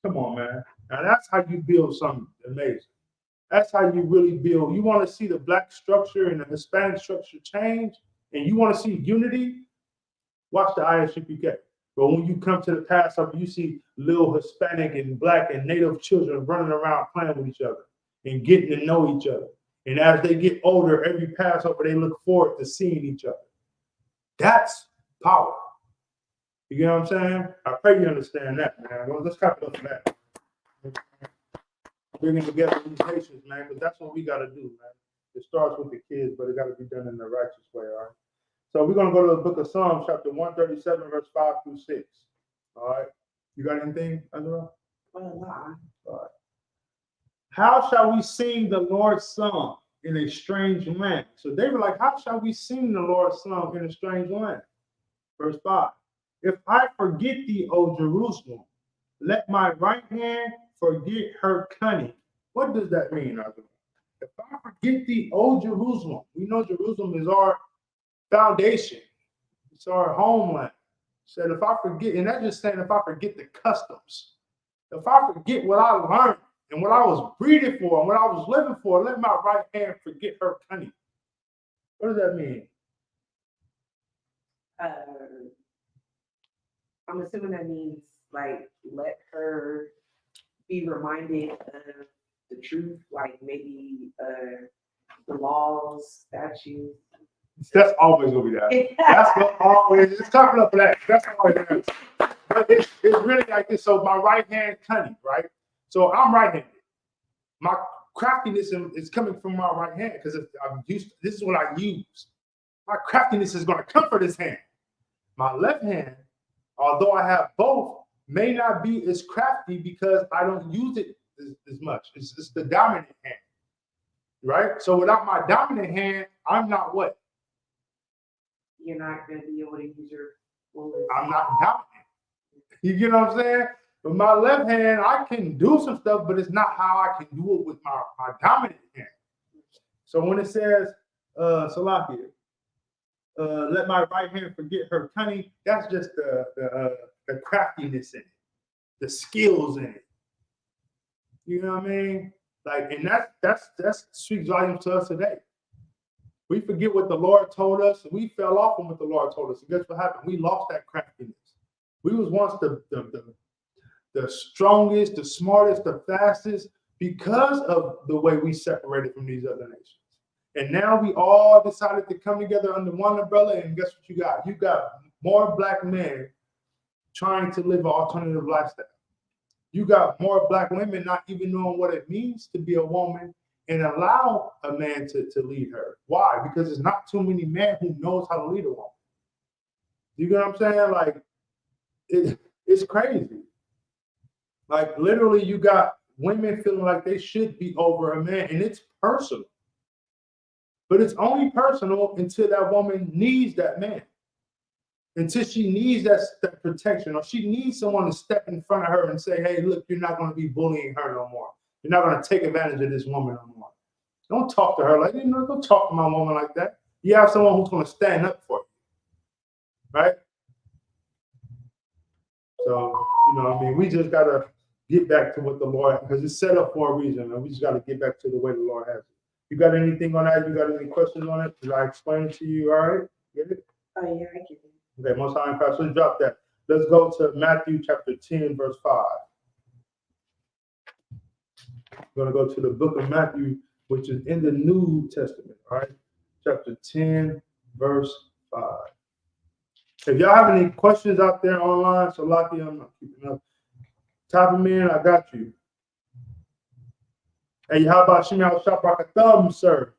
come on, man. Now that's how you build something amazing. That's how you really build. You want to see the Black structure and the Hispanic structure change, and you want to see unity, watch the ISUPK. But when you come to the Passover, you see little Hispanic and Black and Native children running around playing with each other and getting to know each other. And as they get older, every Passover, they look forward to seeing each other. That's power. You get what I'm saying? I pray you understand that, man. Well, let's clap it up for that. Bringing together these nations, man, because that's what we got to do, man. It starts with the kids, but it got to be done in the righteous way, all right? So we're going to go to the book of Psalms, chapter 137, verse 5 through 6. All right? You got anything, Angela? Well, nah. All right. how shall we sing the Lord's song in a strange land? So they were like, how shall we sing the Lord's song in a strange land? Verse 5. If I forget thee, O Jerusalem, let my right hand forget her cunning. What does that mean, Arthur? If I forget thee, O Jerusalem, we know Jerusalem is our foundation. It's our homeland. Said if I forget, and that's just saying if I forget the customs, if I forget what I learned and what I was breeding for and what I was living for, let my right hand forget her cunning. What does that mean? I'm assuming that means like let her be reminded of the truth, like maybe the laws, statutes. That's always gonna be that. That's what always. It's tough enough for that. That's always that. But it's really like this. So my right hand cunning, right? So I'm right-handed. My craftiness is coming from my right hand because I'm used. This is what I use. My craftiness is going to come for this hand. My left hand, although I have both, may not be as crafty because I don't use it as much. It's the dominant hand, right? So without my dominant hand, I'm not what? You're not going to be able to use your full. I'm not dominant. You get what I'm saying? With my left hand, I can do some stuff, but it's not how I can do it with my dominant hand. So when it says, Salakia, let my right hand forget her cunning, that's just the craftiness in it, the skills in it. You know what I mean? Like, and that's speaks volumes to us today. We forget what the Lord told us, and we fell off from what the Lord told us. And guess what happened? We lost that craftiness. We was once the strongest, the smartest, the fastest because of the way we separated from these other nations. And now we all decided to come together under one umbrella, and guess what you got? You got more black men trying to live an alternative lifestyle. You got more black women not even knowing what it means to be a woman and allow a man to lead her. Why? Because there's not too many men who knows how to lead a woman. You get what I'm saying? Like, it's crazy. Like, literally, you got women feeling like they should be over a man, and it's personal. But it's only personal until that woman needs that man. Until she needs that protection, or she needs someone to step in front of her and say, hey, look, you're not going to be bullying her no more. You're not going to take advantage of this woman no more. Don't talk to her like, don't talk to my woman like that. You have someone who's going to stand up for you. Right? So, we just got to get back to what the Lord, because it's set up for a reason, and we just got to get back to the way the Lord has it. You got anything on that? You got any questions on it? Did I explain it to you? All right? Get it? Oh, yeah, I get it. Okay, Most High in Christ. Let's drop that. Let's go to Matthew chapter 10, verse 5. We're going to go to the book of Matthew, which is in the New Testament, all right? Chapter 10, verse 5. If y'all have any questions out there online, so lucky I'm not keeping up. Type them in, I got you. Hey, how about Shimei Shabrakathum, sir?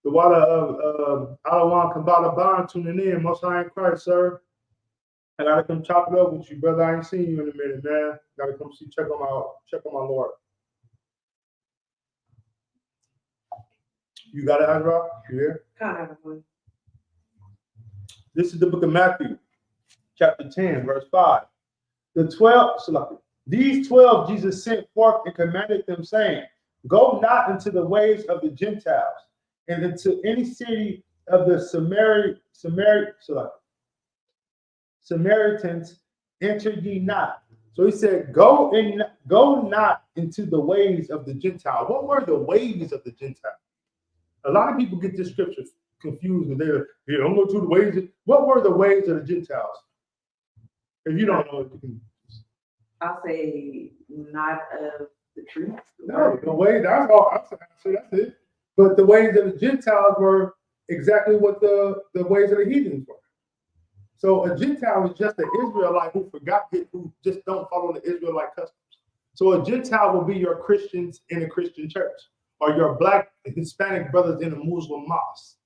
The water of Alawan Kabbalah Bond tuning in, Most High in Christ, sir. I gotta come chop it up with you, brother. I ain't seen you in a minute, man. Gotta come check on my Lord. You got it, Azra? You here? Kind of. This is the book of Matthew, chapter 10, verse 5. These 12 Jesus sent forth and commanded them, saying, go not into the ways of the Gentiles, and into any city of the Samaritans enter ye not. So he said, go not into the ways of the Gentile. What were the ways of the Gentile? A lot of people get this scripture confused when they don't go to the ways. What were the ways of the Gentiles? If you don't know, you can. I'll say not of the truth. No, the way, that's all. I'll say that's it. But the ways of the Gentiles were exactly what the ways of the heathens were. So a Gentile is just an Israelite who who just don't follow the Israelite customs. So a Gentile will be your Christians in a Christian church, or your Black and Hispanic brothers in a Muslim mosque.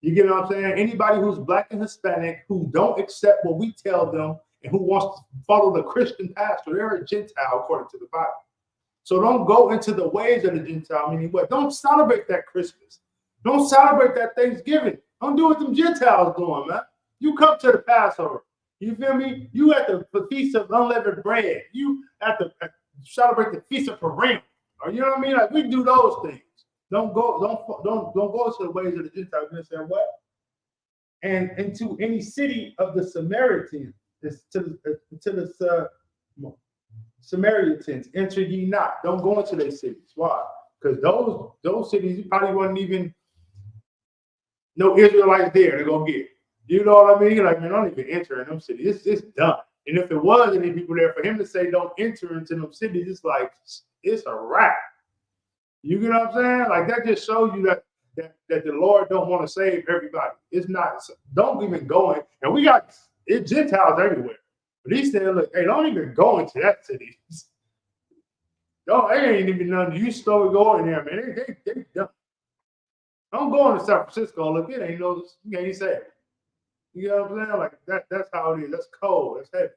You get what I'm saying? Anybody who's Black and Hispanic who don't accept what we tell them and who wants to follow the Christian pastor, they're a Gentile according to the Bible. So don't go into the ways of the Gentile, meaning what? Don't celebrate that Christmas. Don't celebrate that Thanksgiving. Don't do what them Gentiles doing, man. You come to the Passover. You feel me? You at the Feast of Unleavened Bread. You at the celebrate the Feast of Purim. Or you know what I mean? Like we do those things. Don't go to the ways of the Gentiles. You understand what? And into any city of the Samaritans, Samaritans, enter ye not. Don't go into their cities. Why? Because those cities, you probably wouldn't even no Israelites there to go get. You know what I mean? Like, man, don't even enter in them cities. It's done. And if there was any people there, for him to say don't enter into them cities, it's like it's a wrap. You get what I'm saying? Like that just shows you that the Lord don't want to save everybody. It's not. Don't even go in. And we got Gentiles everywhere. But he said, look, hey, don't even go into that city. They ain't even none. You still go in there, man. They done. Don't go into San Francisco. Look, it ain't no. You ain't saved. You know what I'm saying? Like that's how it is. That's cold. That's heavy.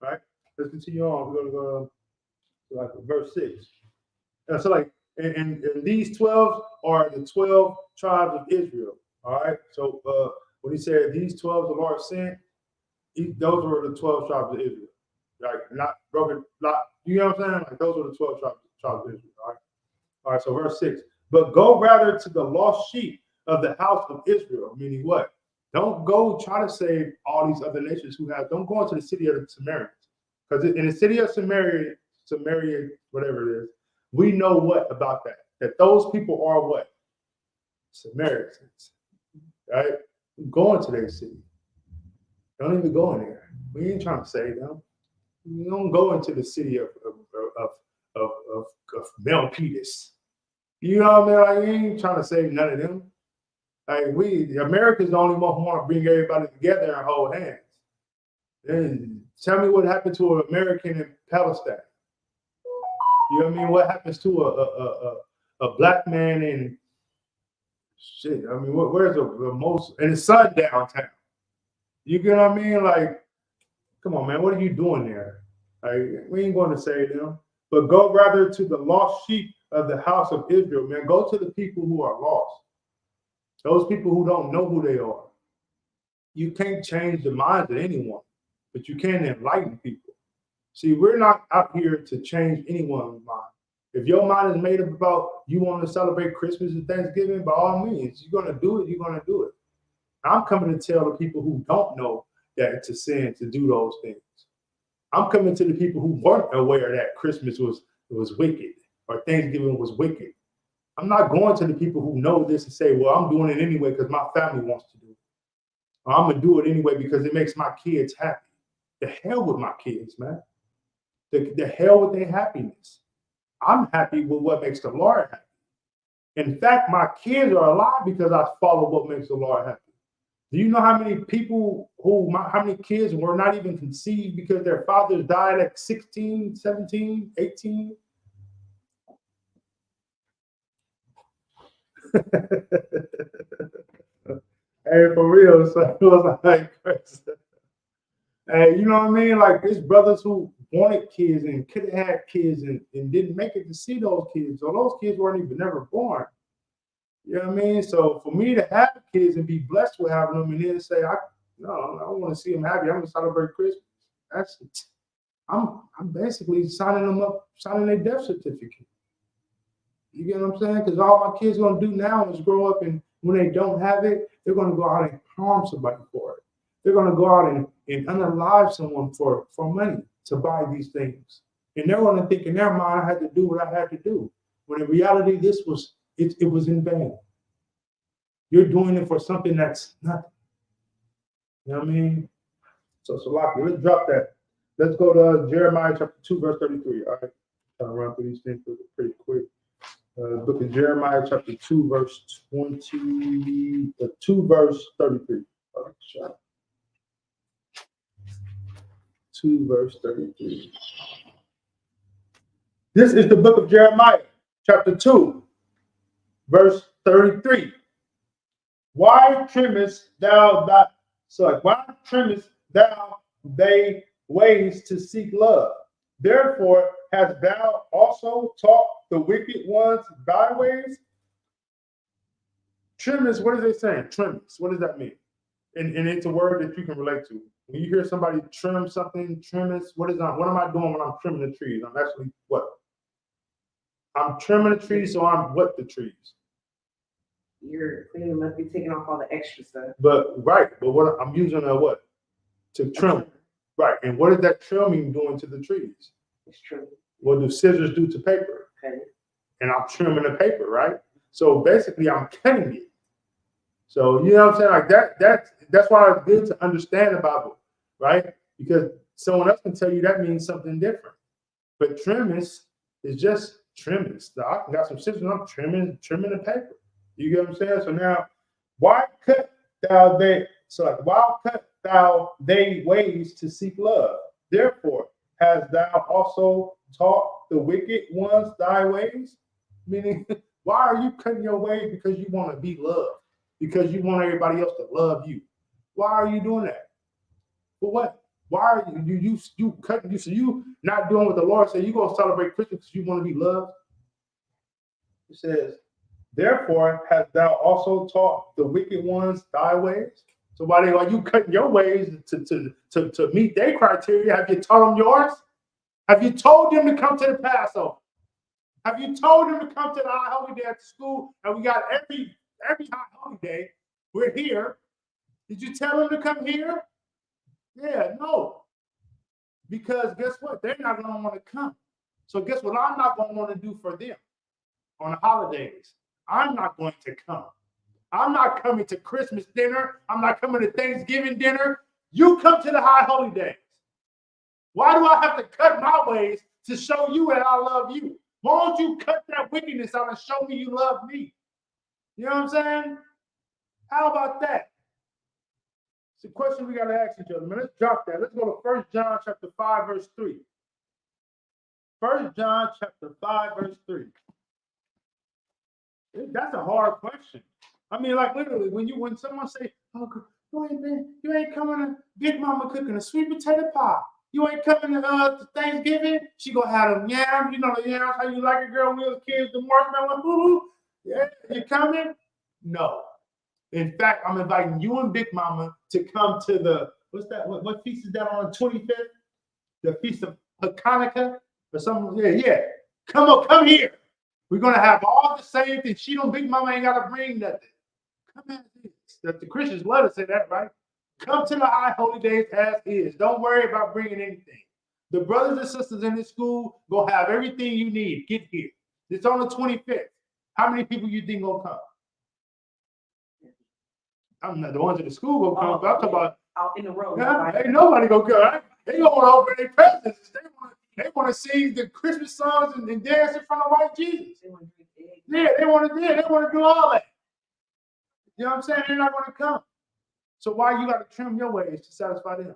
Right? Let's continue on. We're gonna go to like verse 6. So like and these 12 are the 12 tribes of Israel. All right. So when he said these 12 the Lord sent, those were the 12 tribes of Israel. Like not broken, not you know what I'm saying? Like those were the 12 tribes of Israel. All right. All right, so verse 6. But go rather to the lost sheep of the house of Israel, meaning what? Don't go try to save all these other nations who have, don't go into the city of the Samaritans. Because in the city of Samaria, whatever it is, we know what about that? That those people are what? Samaritans. Right? Go into their city. Don't even go in there. We ain't trying to save them. You don't go into the city of Melpitas. You know what I mean? Like, you ain't trying to save none of them. Like America's the only one who want to bring everybody together and hold hands. And tell me what happened to an American in Palestine. You know what I mean? What happens to a black man in shit? I mean, where's the most in the sun downtown? You get what I mean? Like, come on, man, what are you doing there? Like, we ain't going to save them. But go rather to the lost sheep of the house of Israel, man. Go to the people who are lost. Those people who don't know who they are. You can't change the minds of anyone, but you can enlighten people. See, we're not out here to change anyone's mind. If your mind is made up about you want to celebrate Christmas and Thanksgiving, by all means, you're going to do it, you're going to do it. I'm coming to tell the people who don't know that it's a sin to do those things. I'm coming to the people who weren't aware that Christmas was wicked or Thanksgiving was wicked. I'm not going to the people who know this and say, well, I'm doing it anyway because my family wants to do it. Or I'm going to do it anyway because it makes my kids happy. The hell with my kids, man. The hell with their happiness. I'm happy with what makes the Lord happy. In fact, my kids are alive because I follow what makes the Lord happy. Do you know how many people how many kids were not even conceived because their fathers died at 16, 17, 18? Hey, for real, so it was like, hey, you know what I mean? Like, there's brothers who wanted kids and could have had kids and didn't make it to see those kids. So those kids weren't even never born. You know what I mean? So for me to have kids and be blessed with having them and then say, I want to see them happy. I'm going to celebrate Christmas. I'm basically signing them up, signing their death certificate. You get what I'm saying? Because all my kids are going to do now is grow up and when they don't have it, they're going to go out and harm somebody for it. They're going to go out and unalive someone for money to buy these things. And they're going to think in their mind, I had to do what I had to do. When in reality, it was in vain. You're doing it for something that's nothing. You know what I mean? So Salaki, let's drop that. Let's go to Jeremiah chapter 2, verse 33. All right. Trying to run through these things pretty quick. Book of Jeremiah chapter 2, verse 2, verse 33. All right, 2, verse 33. This is the book of Jeremiah, chapter 2, verse 33. Why trimmest thou thy ways to seek love? Therefore, hast thou also taught the wicked ones thy ways? Trimness, what is they saying? Trimness, what does that mean? And it's a word that you can relate to. When you hear somebody trim something, trimness, what am I doing when I'm trimming the trees? I'm actually what? I'm trimming the trees, so I'm what the trees? You're cleaning them up, you're taking off all the extra stuff. But what I'm using a what? To trim. Right. And what is that trimming doing to the trees? It's true. What do scissors do to paper? Okay. And I'm trimming the paper, right? So basically I'm cutting it. So you know what I'm saying? Like that's why it's good to understand the Bible, right? Because someone else can tell you that means something different. But trimness is just trimness. I got some scissors, I'm trimming the paper. You get what I'm saying? So now, why cut thou they ways to seek love? Therefore, hast thou also taught the wicked ones thy ways? Meaning, why are you cutting your ways? Because you want to be loved. Because you want everybody else to love you. Why are you doing that? For what? Why are you cutting you? So you not doing what the Lord said? You gonna celebrate Christmas because you want to be loved? It says, therefore hast thou also taught the wicked ones thy ways. So while you cutting your ways to meet their criteria, have you taught them yours? Have you told them to come to the Passover? Have you told them to come to the high holy day at the school? And we got every high holy day. We're here. Did you tell them to come here? Yeah, no. Because guess what? They're not going to want to come. So guess what I'm not going to want to do for them on the holidays? I'm not going to come. I'm not coming to Christmas dinner. I'm not coming to Thanksgiving dinner. You come to the high holy days. Why do I have to cut my ways to show you that I love you? Why don't you cut that wickedness out and show me you love me? You know what I'm saying? How about that? It's a question we got to ask each other. Man, let's drop that. Let's go to 1 John chapter 5, verse 3. 1 John chapter 5, verse 3. That's a hard question. I mean, like literally, when someone say, "Oh, you ain't coming to Big Mama cooking a sweet potato pie. You ain't coming to Thanksgiving." She gonna have them yams. You know the yams. How you like it, girl? When we was kids, the marshmallow. Hoo-hoo. Yeah, you coming? No. In fact, I'm inviting you and Big Mama to come to the what's that? What feast is that on the 25th? The feast of Hanukkah or something? Yeah. Come here. We're gonna have all the same things. Big Mama ain't gotta bring nothing. Come as is. That the Christians love to say that, right? Come to the high holy days as is. Don't worry about bringing anything. The brothers and sisters in this school gonna have everything you need. Get here. It's on the 25th. How many people you think gonna come? I'm not the ones in the school gonna come. But I'm talking about out in the road. Ain't nobody gonna go. Right? They gonna want to open their presents. They want to sing the Christmas songs and dance in front of white Jesus. Yeah, they want to do all that. You know what I'm saying? They're not going to come. So why you got to trim your ways to satisfy them?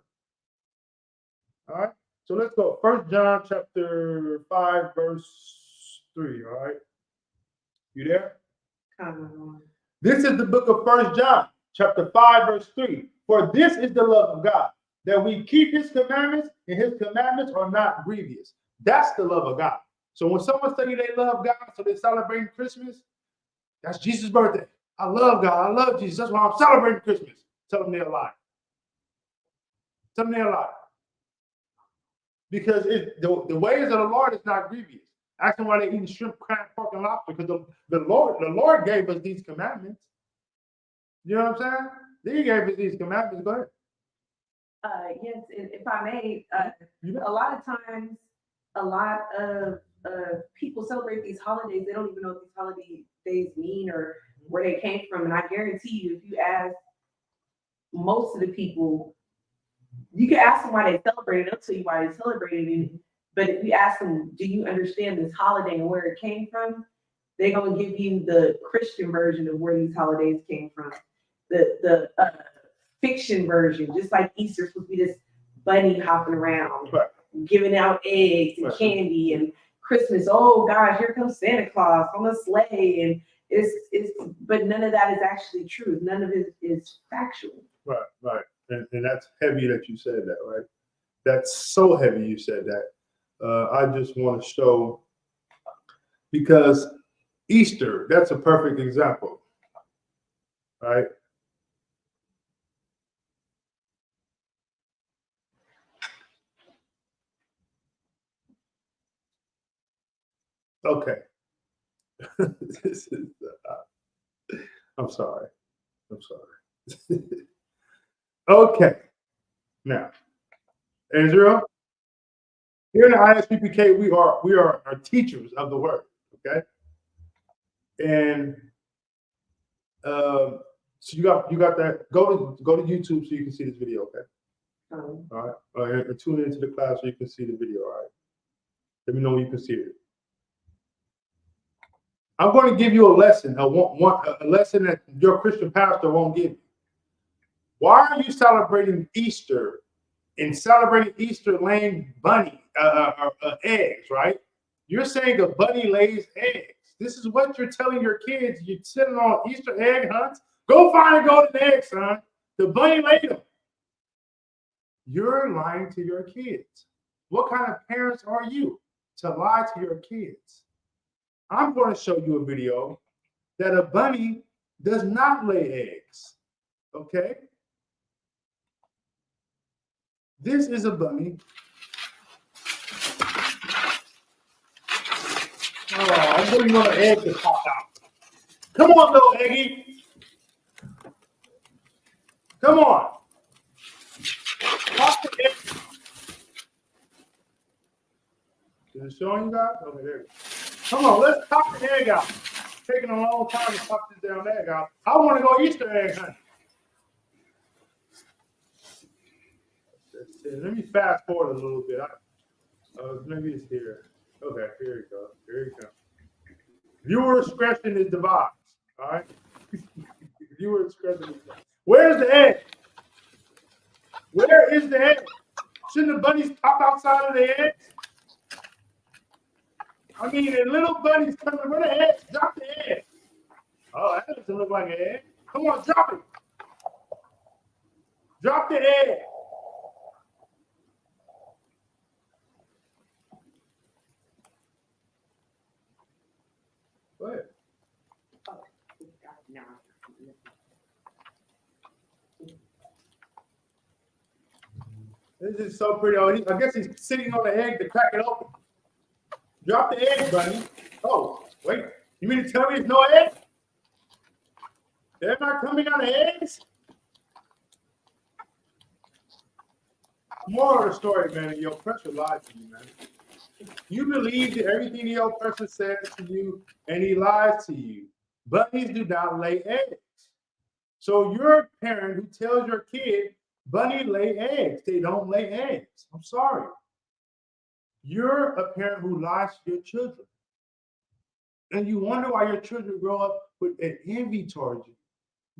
All right. So let's go. 1 John chapter 5, verse 3. All right. You there? This is the book of 1 John chapter 5, verse 3. For this is the love of God, that we keep his commandments, and his commandments are not grievous. That's the love of God. So when someone says they love God, so they're celebrating Christmas, that's Jesus' birthday. I love God. I love Jesus. That's why I'm celebrating Christmas. Tell them they're alive. Tell them they're alive. Because the ways of the Lord is not grievous. Ask them why they're eating shrimp, crab, pork, and lobster. Because the Lord gave us these commandments. You know what I'm saying? He gave us these commandments. Go ahead. Yes, if I may, a lot of times, a lot of people celebrate these holidays. They don't even know what these holidays mean or where they came from. And I guarantee you, if you ask most of the people, you can ask them why they celebrate it. They'll tell you why they celebrated it. But if you ask them, do you understand this holiday and where it came from? They're going to give you the Christian version of where these holidays came from. The fiction version, just like Easter's supposed to be this bunny hopping around, right, giving out eggs and candy, and Christmas, oh gosh, here comes Santa Claus on a sleigh, and it's but none of that is actually true. None of it is factual. Right. And that's heavy that you said that, right? That's so heavy you said that. I just want to show, because Easter, that's a perfect example, right? Okay. This is, I'm sorry. Okay. Now, Israel, here in the ISPPK, we are teachers of the word. Okay. And so you got that. Go to YouTube so you can see this video. Okay. All right. And tune into the class so you can see the video. All right. Let me know when you can see it. I'm going to give you a lesson, a lesson that your Christian pastor won't give you. Why are you celebrating Easter and celebrating Easter laying eggs, right? You're saying a bunny lays eggs. This is what you're telling your kids. You're sitting on Easter egg hunts. Go find a golden egg, son. The bunny laid them. You're lying to your kids. What kind of parents are you to lie to your kids? I'm going to show you a video that a bunny does not lay eggs. Okay? This is a bunny. Oh, I'm waiting on an egg to pop out. Come on, little Eggy. Come on. Pop the egg. Is it showing you guys? Okay, there you go. Come on, let's pop the egg out. It's taking a long time to pop this damn egg out. I want to go Easter egg hunting. Let me fast forward a little bit. Maybe it's here. Okay, here you go. Here you go. Viewer discretion is advised. All right. Viewer discretion is advised. Where's the egg? Where is the egg? Shouldn't the bunnies pop outside of the eggs? I mean, the little bunnies coming. Where the eggs? Drop the egg. Oh, that doesn't look like an egg. Come on, drop it. Drop the egg. Go ahead. This is so pretty. I guess he's sitting on the egg to crack it open. Drop the egg, bunny. Oh, wait. You mean to tell me there's no egg? They're not coming out of eggs? Moral of the story, man, your oppressor lied to you, man. You believe that everything the oppressor says to you, and he lies to you. Bunnies do not lay eggs. So you're a parent who tells your kid, bunnies lay eggs. They don't lay eggs. I'm sorry. You're a parent who lies to your children. And you wonder why your children grow up with an envy towards you.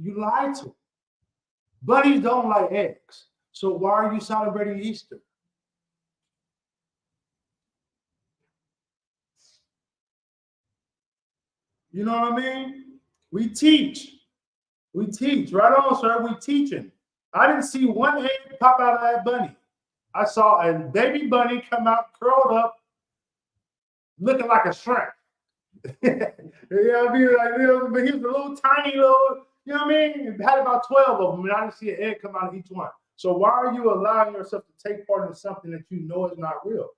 You lie to them. Bunnies don't lay eggs. So why are you celebrating Easter? You know what I mean? We teach. We teach. Right on, sir. We teaching. I didn't see one egg pop out of that bunny. I saw a baby bunny come out curled up, looking like a shrimp. You know what I mean? Like, but he was a little tiny little, you know what I mean? It had about 12 of them, and I didn't see an egg come out of each one. So why are you allowing yourself to take part in something that you know is not real?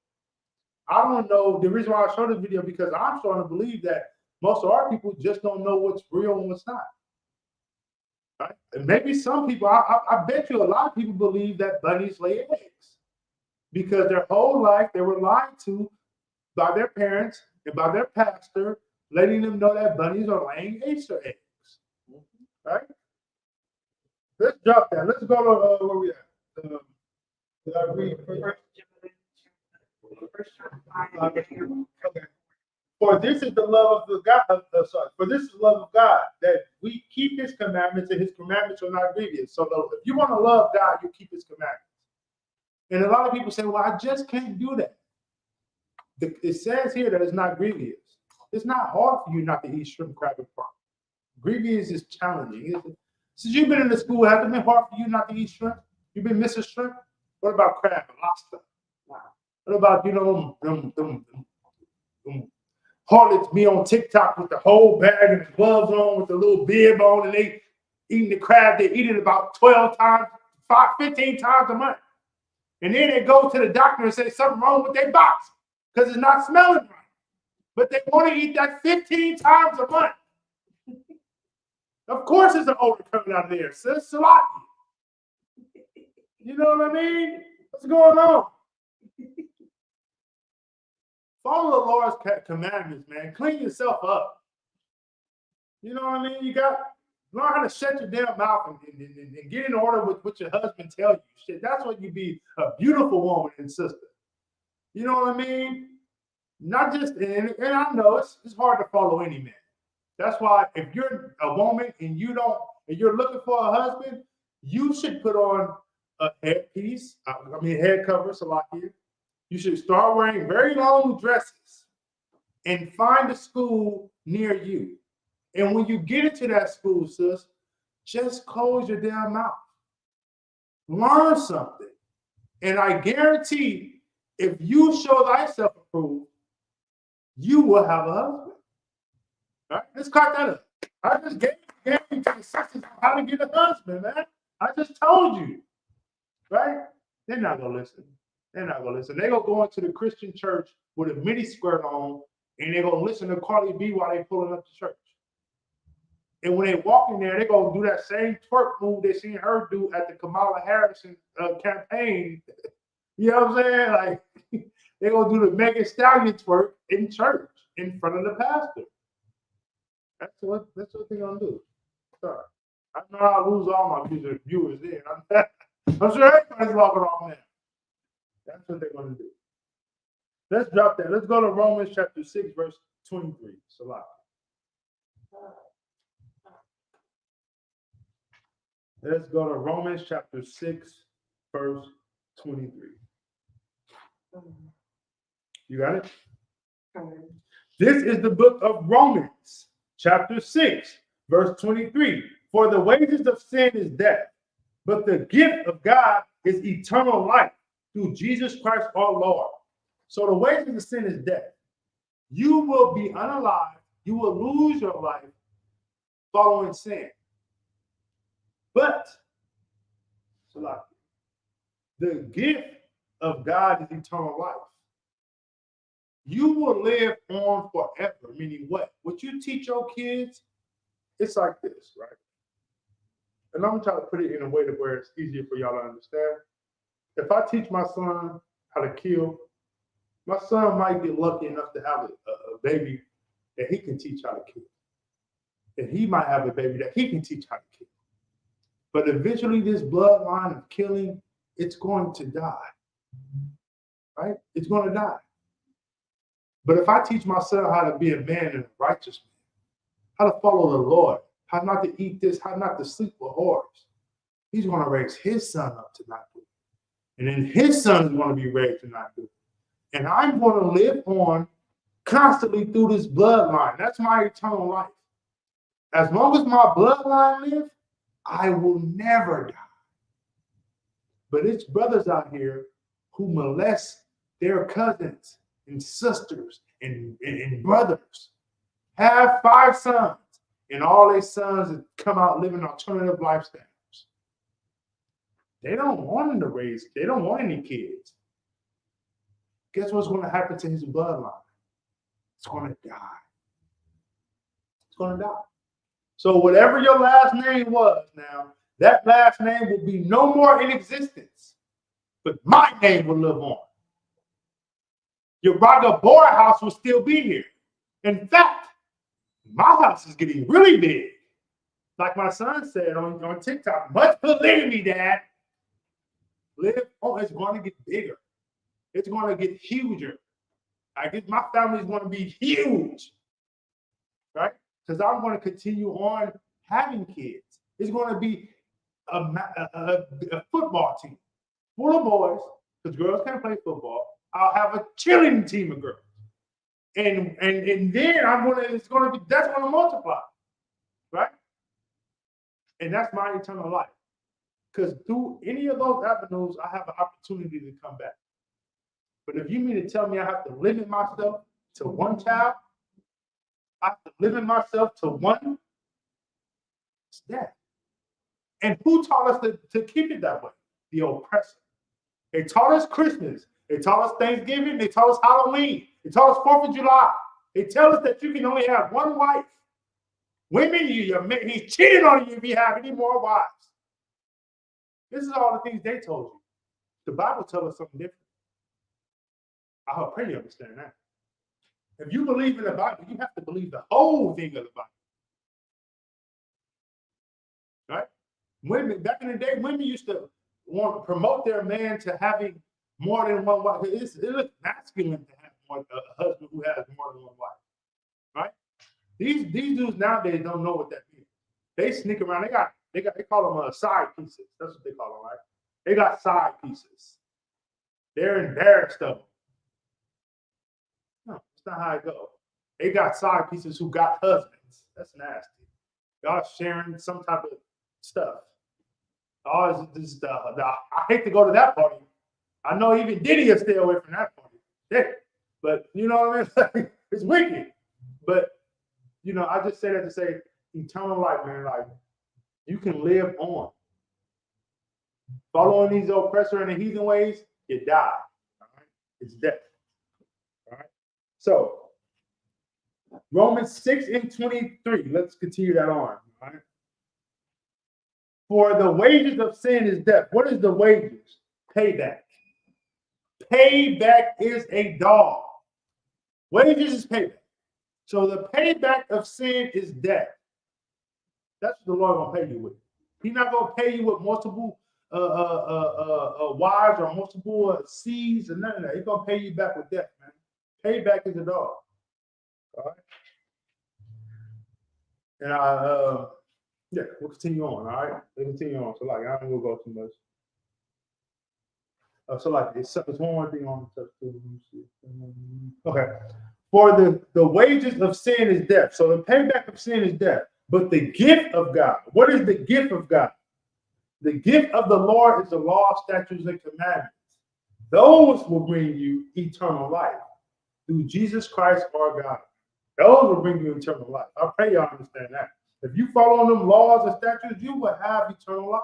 I don't know. The reason why I showed this video, because I'm starting to believe that most of our people just don't know what's real and what's not. Right? And maybe some people, I bet you a lot of people believe that bunnies lay eggs because their whole life they were lied to by their parents and by their pastor, letting them know that bunnies are laying Easter eggs. Right? Let's drop that. Let's go to where we at. Did I read first? Okay. For this is the love of God. For this is the love of God, that we keep His commandments, and His commandments are not grievous. So if you want to love God, you keep His commandments. And a lot of people say, "Well, I just can't do that." It says here that it's not grievous. It's not hard for you not to eat shrimp, crab, and prawn. Grievous is challenging. Since you've been in the school, has it been hard for you not to eat shrimp? You've been missing shrimp. What about crab and lobster? What about, them harlots be on TikTok with the whole bag and the gloves on with the little bib on, and they eating the crab, they eat it about 12 times, 15 times a month. And then they go to the doctor and say something wrong with their box because it's not smelling right. But they want to eat that 15 times a month. Of course there's an odor coming out of there. So it's salami. You know what I mean? What's going on? Follow the Lord's commandments, man. Clean yourself up. You know what I mean? You got learn how to shut your damn mouth and get in order with what your husband tells you. Shit, that's when you be a beautiful woman and sister. You know what I mean? Not just, and I know it's hard to follow any man. That's why if you're a woman and you're looking for a husband, you should put on a headpiece, head cover, Salakia. You should start wearing very long dresses and find a school near you. And when you get into that school, sis, just close your damn mouth. Learn something. And I guarantee if you show thyself approved, you will have a husband. All right, let's cut that up. I just gave you the instructions on how to get a husband, man. I just told you. Right? They're not going to listen. They're not going to listen. They're going to go into the Christian church with a mini skirt on, and they're going to listen to Cardi B while they're pulling up to church. And when they walk in there, they're going to do that same twerk move they seen her do at the Kamala Harris campaign. You know what I'm saying? Like, they're going to do the Megan Stallion twerk in church in front of the pastor. That's what they're going to do. Sorry. I know I'll lose all my viewers there. I'm sure everybody's logging off now. That's what they're going to do. Let's drop that. Let's go to Romans chapter 6, verse 23. Salah. Let's go to Romans chapter 6, verse 23. You got it? This is the book of Romans, chapter 6, verse 23. For the wages of sin is death, but the gift of God is eternal life through Jesus Christ our Lord. So the wages of sin is death. You will be unalive. You will lose your life following sin. But the gift of God is eternal life. You will live on forever, meaning what? What you teach your kids, it's like this, right? And I'm going to try to put it in a way to where it's easier for y'all to understand. If I teach my son how to kill, my son might get lucky enough to have a baby that he can teach how to kill. And he might have a baby that he can teach how to kill. But eventually this bloodline of killing, it's going to die, right? It's going to die. But if I teach my son how to be a man and a righteous man, how to follow the Lord, how not to eat this, how not to sleep with whores, he's going to raise his son up to not do it. And then his son is going to be raised to not do it. And I'm going to live on constantly through this bloodline. That's my eternal life. As long as my bloodline lives, I will never die. But it's brothers out here who molest their cousins and sisters and brothers, have 5 sons, and all their sons come out living alternative lifestyles. They don't want them to raise, they don't want any kids. Guess what's going to happen to his bloodline? It's going to die. It's going to die. So whatever your last name was now, that last name will be no more in existence, but my name will live on. Your Raga Boy house will still be here. In fact, my house is getting really big. Like my son said on TikTok, much polygamy, Dad. It's going to get bigger. It's going to get huger. I guess my family is going to be huge, right? Because I'm going to continue on having kids. It's going to be a football team full of boys, because girls can't play football. I'll have a cheerleading team of girls, and then that's going to multiply, right? And that's my eternal life. Because through any of those avenues, I have an opportunity to come back. But if you mean to tell me I have to limit myself to one child, I have to limit myself to one, it's death. And who taught us to keep it that way? The oppressor. They taught us Christmas. They taught us Thanksgiving. They taught us Halloween. They taught us 4th of July. They tell us that you can only have one wife. Women, he's cheating on you if you have any more wives. This is all the things they told you. The Bible tells us something different. I pray you understand that. If you believe in the Bible, you have to believe the whole thing of the Bible. Right? Women, back in the day, women used to want to promote their man to having more than one wife. It looks masculine to have a husband who has more than one wife. Right? These dudes nowadays don't know what that means. They sneak around. They call them side pieces. That's what they call them, right? They got side pieces. They're embarrassed of them. No, that's not how it goes. They got side pieces who got husbands. That's nasty. Y'all sharing some type of stuff. Oh, I hate to go to that party. I know even Diddy will stay away from that party. Yeah. But you know what I mean? It's wicked. But you know, I just say that to say eternal life, man. Like you can live on. Following these oppressor and the heathen ways, you die. All right? It's death. All right. So Romans 6:23. Let's continue that on. All right. For the wages of sin is death. What is the wages? Payback. Payback is a dog. Wages is payback. So the payback of sin is death. That's what the Lord gonna pay you with. He's not gonna pay you with multiple wives or multiple seeds and none of that. He's gonna pay you back with death, man. Payback is a dog. All right. And yeah, we'll continue on. All right, we'll continue on. So like, I don't gonna go too much. So like, it's one more thing on the touch. Okay. For the wages of sin is death. So the payback of sin is death. But the gift of God, what is the gift of God? The gift of the Lord is the law, statutes, and commandments. Those will bring you eternal life through Jesus Christ our God. Those will bring you eternal life. I pray y'all understand that. If you follow them laws and statutes, you will have eternal life.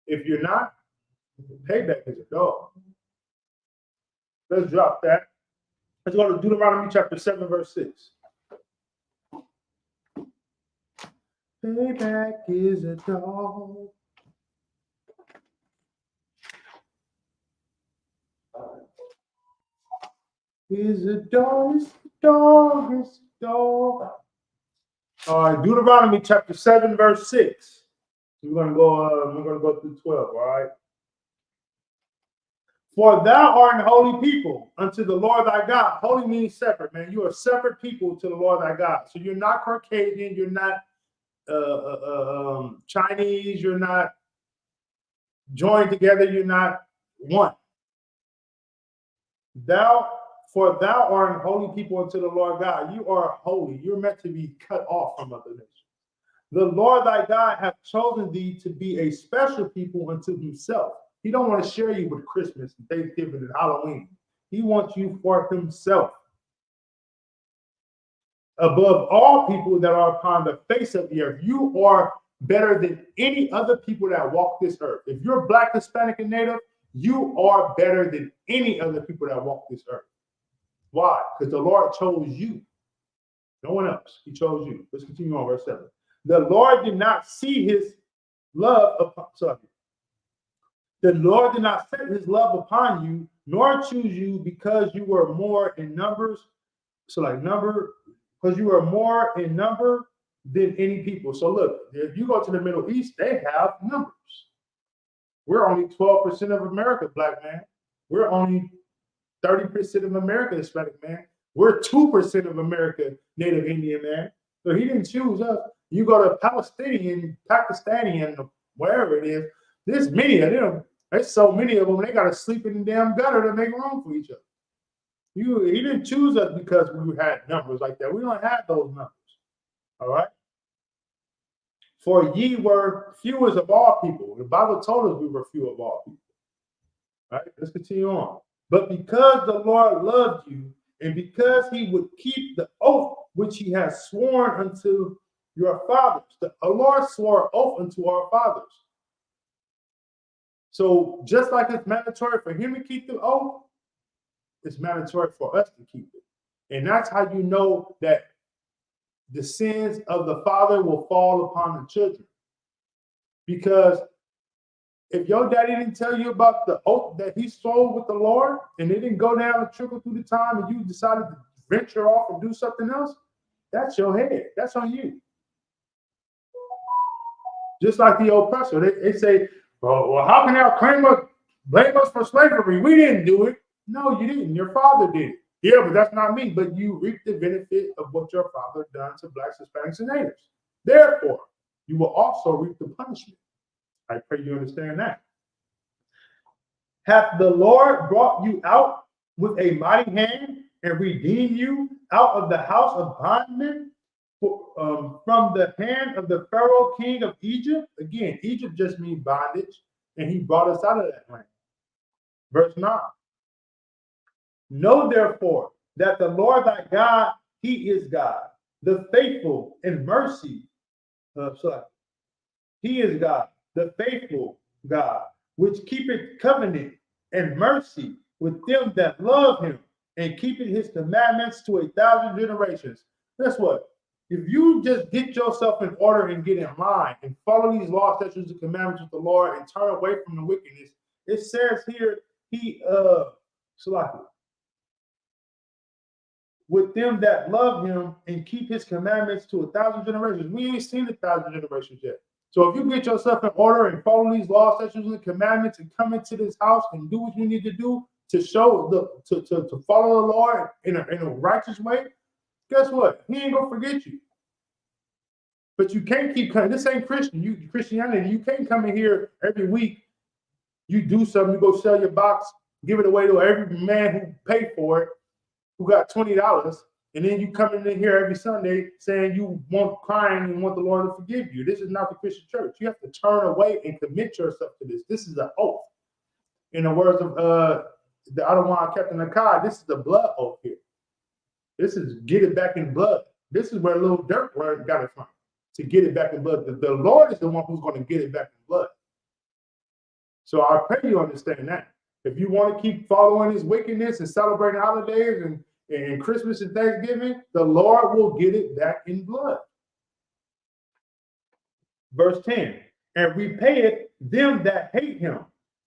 If you're not, payback is a dog. Let's drop that. Let's go to Deuteronomy chapter 7, verse 6. Payback is a dog. Is a dog, is a dog, is a dog. All right, Deuteronomy chapter 7, verse 6. We're gonna go through 12, all right. For thou art an holy people unto the Lord thy God. Holy means separate, man. You are separate people to the Lord thy God. So you're not Caucasian, you're not Chinese, you're not joined together, you're not one. For thou art an holy people unto the Lord God. You are holy. You're meant to be cut off from other nations. The Lord thy God hath chosen thee to be a special people unto himself. He don't want to share you with Christmas and Thanksgiving and Halloween. He wants you for himself. Above all people that are upon the face of the earth, you are better than any other people that walk this earth. If you're Black, Hispanic, and Native, you are better than any other people that walk this earth. Why? Because the Lord chose you. No one else. He chose you. Let's continue on verse 7. The Lord did not see his love upon, the Lord did not set his love upon you, nor choose you because you were more in numbers. So like because you are more in number than any people. So look, if you go to the Middle East, they have numbers. We're only 12% of America, Black man. We're only 30% of America, Hispanic man. We're 2% of America, Native Indian man. So he didn't choose us. You go to Palestinian, Pakistani, and wherever it is, there's many of them. There's so many of them, they got to sleep in the damn gutter to make room for each other. He didn't choose us because we had numbers like that. We don't have those numbers. All right? For ye were fewest of all people. The Bible told us we were few of all people. All right? Let's continue on. But because the Lord loved you, and because he would keep the oath which he has sworn unto your fathers. The Lord swore oath unto our fathers. So just like it's mandatory for him to keep the oath, it's mandatory for us to keep it. And that's how you know that the sins of the father will fall upon the children. Because if your daddy didn't tell you about the oath that he swore with the Lord, and it didn't go down and trickle through the time, and you decided to venture off and do something else, that's your head. That's on you. Just like the oppressor, they say, well, how can y'all blame us for slavery? We didn't do it. No, you didn't. Your father did it. Yeah, but that's not me. But you reap the benefit of what your father done to blacks, Hispanics, and natives. Therefore, you will also reap the punishment. I pray you understand that. Hath the Lord brought you out with a mighty hand and redeemed you out of the house of bondmen from the hand of the Pharaoh king of Egypt? Again, Egypt just means bondage, and he brought us out of that land. Verse 9. Know therefore that the Lord thy God, he is God, the faithful in mercy. He is God, the faithful God, which keepeth covenant and mercy with them that love him and keepeth his commandments to 1,000 generations. Guess what? If you just get yourself in order and get in line and follow these laws, statutes, and commandments of the Lord and turn away from the wickedness, it says here, with them that love him and keep his commandments to 1,000 generations. We ain't seen 1,000 generations yet. So if you get yourself in order and follow these laws, statutes, and commandments and come into this house and do what you need to do to show to follow the Lord in a righteous way, guess what? He ain't gonna forget you. But you can't keep coming. This ain't Christianity. You can't come in here every week. You do something, you go sell your box, give it away to every man who paid for it, who got $20, and then you come in here every Sunday saying you want crying and want the Lord to forgive you. This is not the Christian church. You have to turn away and commit yourself to this. This is an oath. In the words of the Ottawa Captain Akai, this is the blood oath here. This is get it back in blood. This is where Little Dirk got it from, to get it back in blood. The Lord is the one who's going to get it back in blood. So I pray you understand that. If you want to keep following his wickedness and celebrating holidays and Christmas and Thanksgiving, the Lord will get it back in blood. Verse 10, and repayeth them that hate him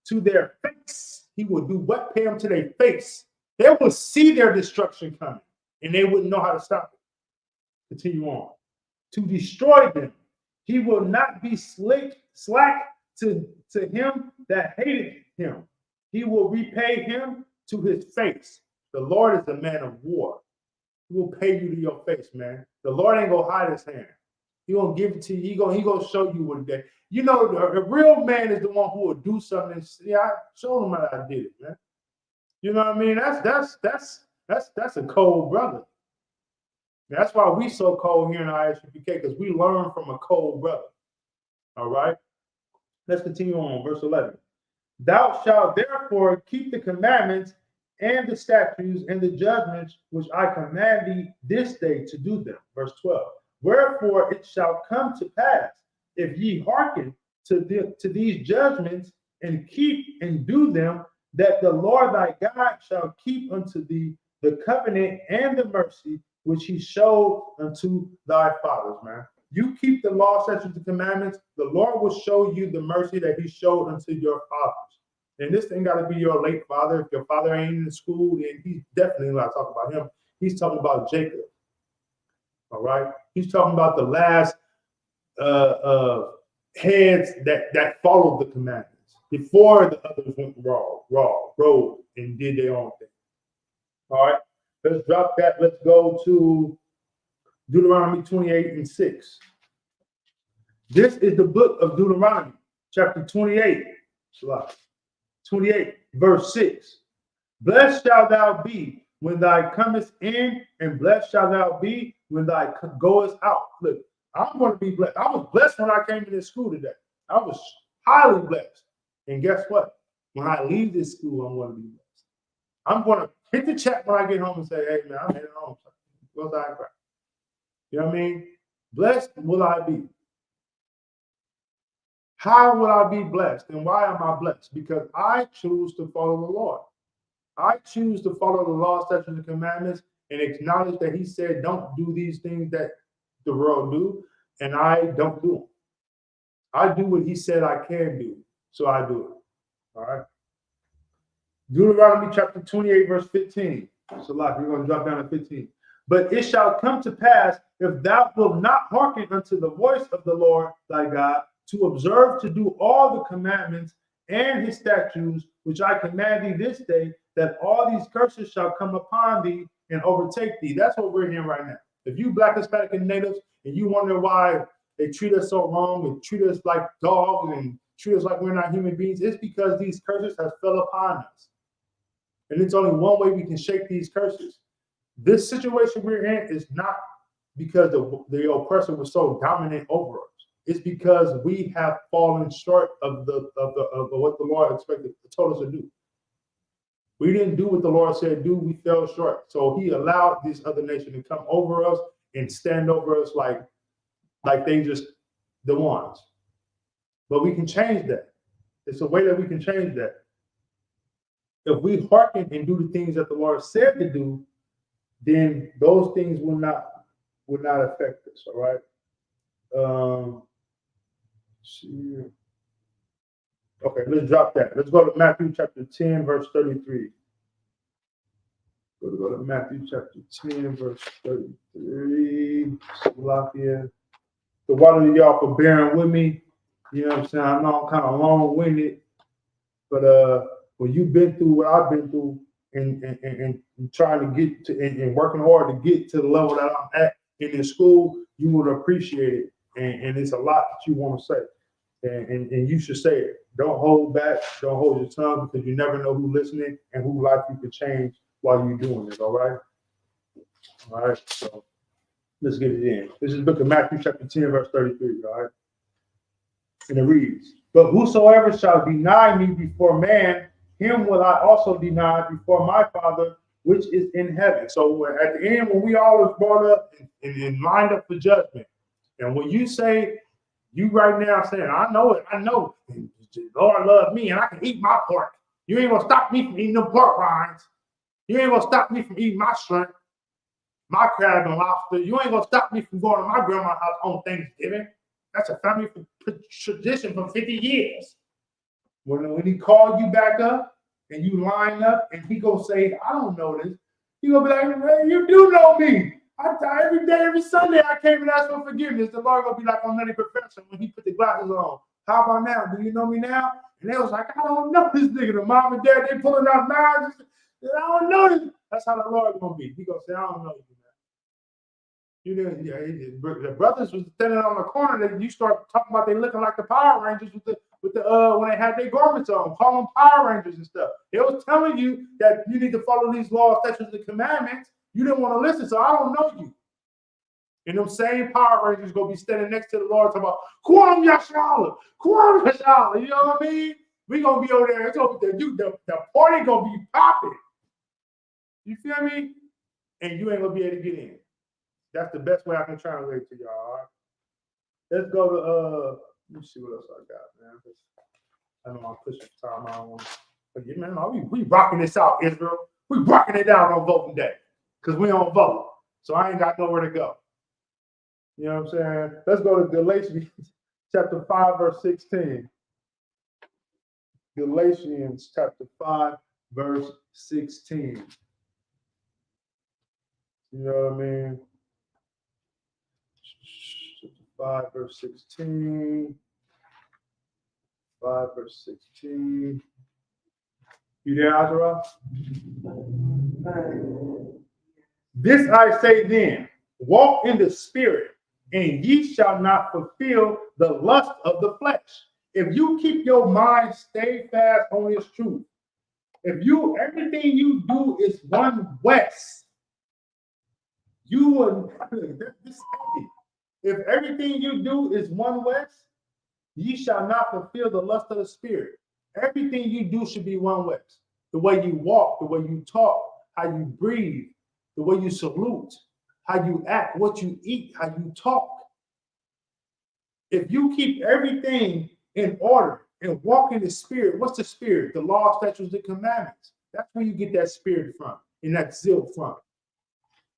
to their face. He will do what? Pay them to their face. They will see their destruction coming, and they wouldn't know how to stop it. Continue on. To destroy them. He will not be slack to him that hated him. He will repay him to his face. The Lord is a man of war. He will pay you to your face, man. The Lord ain't gonna hide his hand. He gonna give it to you. He gonna show you what he did. You know, a real man is the one who will do something and say, I showed him how I did it, man. You know what I mean? That's a cold brother. That's why we so cold here in ISUPK, because we learn from a cold brother. All right. Let's continue on. Verse 11. Thou shalt therefore keep the commandments and the statutes and the judgments which I command thee this day to do them. Verse 12. Wherefore it shall come to pass, if ye hearken to these judgments and keep and do them, that the Lord thy God shall keep unto thee the covenant and the mercy which he showed unto thy fathers, man. You keep the law, statutes, and commandments, the Lord will show you the mercy that he showed unto your fathers. And this ain't got to be your late father. If your father ain't in the school, then he's definitely not talking about him. He's talking about Jacob. All right? He's talking about the last heads that followed the commandments before the others went rogue and did their own thing. All right? Let's drop that. Let's go to Deuteronomy 28:6. This is the book of Deuteronomy, chapter 28. 28, verse 6. Blessed shalt thou be when thou comest in, and blessed shalt thou be when thou goest out. Look, I'm going to be blessed. I was blessed when I came to this school today. I was highly blessed. And guess what? When I leave this school, I'm going to be blessed. I'm going to hit the chat when I get home and say, hey, man, I'm heading home. Go outside and cry. You know what I mean? Blessed will I be. How will I be blessed? And why am I blessed? Because I choose to follow the Lord. I choose to follow the law, statutes, and commandments and acknowledge that he said, don't do these things that the world do, and I don't do them. I do what he said I can do, so I do it. All right? Deuteronomy chapter 28, verse 15. So like we're going to drop down to 15. But it shall come to pass, if thou wilt not hearken unto the voice of the Lord thy God, to observe to do all the commandments and his statutes, which I command thee this day, that all these curses shall come upon thee and overtake thee. That's what we're hearing right now. If you Black, Hispanic, and Natives, and you wonder why they treat us so wrong and treat us like dogs and treat us like we're not human beings, it's because these curses have fell upon us. And it's only one way we can shake these curses. This situation we're in is not because the oppressor was so dominant over us. It's because we have fallen short of what the Lord told us to do. We didn't do what the Lord said do. We fell short. So he allowed this other nation to come over us and stand over us like they just the ones. But we can change that. It's a way that we can change that. If we hearken and do the things that the Lord said to do, then those things will not affect us. All right. Okay, let's drop that. Let's go to Matthew chapter 10, verse 33. Go to Matthew chapter 10, verse 33. Slovakia. So one of y'all for bearing with me. You know what I'm saying? I know I'm kind of long-winded, but when you've been through what I've been through and trying to get to and working hard to get to the level that I'm at in this school, you would appreciate it. And it's a lot that you want to say. And you should say it. Don't hold back. Don't hold your tongue, because you never know who's listening and whose life you can change while you're doing it. All right? All right. So let's get it in. This is the book of Matthew chapter 10, verse 33. All right? And it reads, but whosoever shall deny me before man, him will I also deny before my Father which is in heaven. So at the end, when we all was brought up and lined up for judgment, and when you say, you right now saying, I know it, the Lord loves me and I can eat my pork. You ain't gonna stop me from eating them pork rinds. You ain't gonna stop me from eating my shrimp, my crab and lobster. You ain't gonna stop me from going to my grandma's house on Thanksgiving. That's a family tradition for 50 years. When he called you back up and you line up and he gonna say, I don't know this, you gonna be like, hey, you do know me. Every day, every Sunday, I came and asked for forgiveness. The Lord gonna be like on Nutty Professor when he put the glasses on. How about now? Do you know me now? And they was like, I don't know this nigga. The mom and dad, they pulling out knives. I don't know this. That's how the Lord gonna be. He gonna say, I don't know you, man. The brothers was standing on the corner. That you start talking about they looking like the Power Rangers with the when they had their garments on, call them Power Rangers and stuff. They was telling you that you need to follow these laws, statutes, and commandments. You didn't want to listen, so I don't know you. And them same Power Rangers gonna be standing next to the Lord talking about Kwam Yashala, Kwam Yashala. You know what I mean? We gonna be over there. It's gonna be the party gonna be popping. You feel me? And you ain't gonna be able to get in. That's the best way I can translate to y'all. All right? Let's go to let me see what else I got, man. I know I'm pushing time. I don't want to. But yeah, man, we rocking this out, Israel. We rocking it out on voting day. Because we don't vote. So I ain't got nowhere to go. You know what I'm saying? Let's go to Galatians chapter 5, verse 16. Galatians chapter 5, verse 16. You know what I mean? Chapter 5, verse 16. 5, verse 16. You there, Azra? This I say then, walk in the spirit, and ye shall not fulfill the lust of the flesh. If you keep your mind stay fast on his truth, if everything you do is one west, you will, if everything you do is one west, ye shall not fulfill the lust of the spirit. Everything you do should be one west. the way you walk, the way you talk, how you breathe, the way you salute, how you act, what you eat, how you talk. If you keep everything in order and walk in the spirit, what's the spirit? The law, statutes, and commandments. That's where you get that spirit from and that zeal from.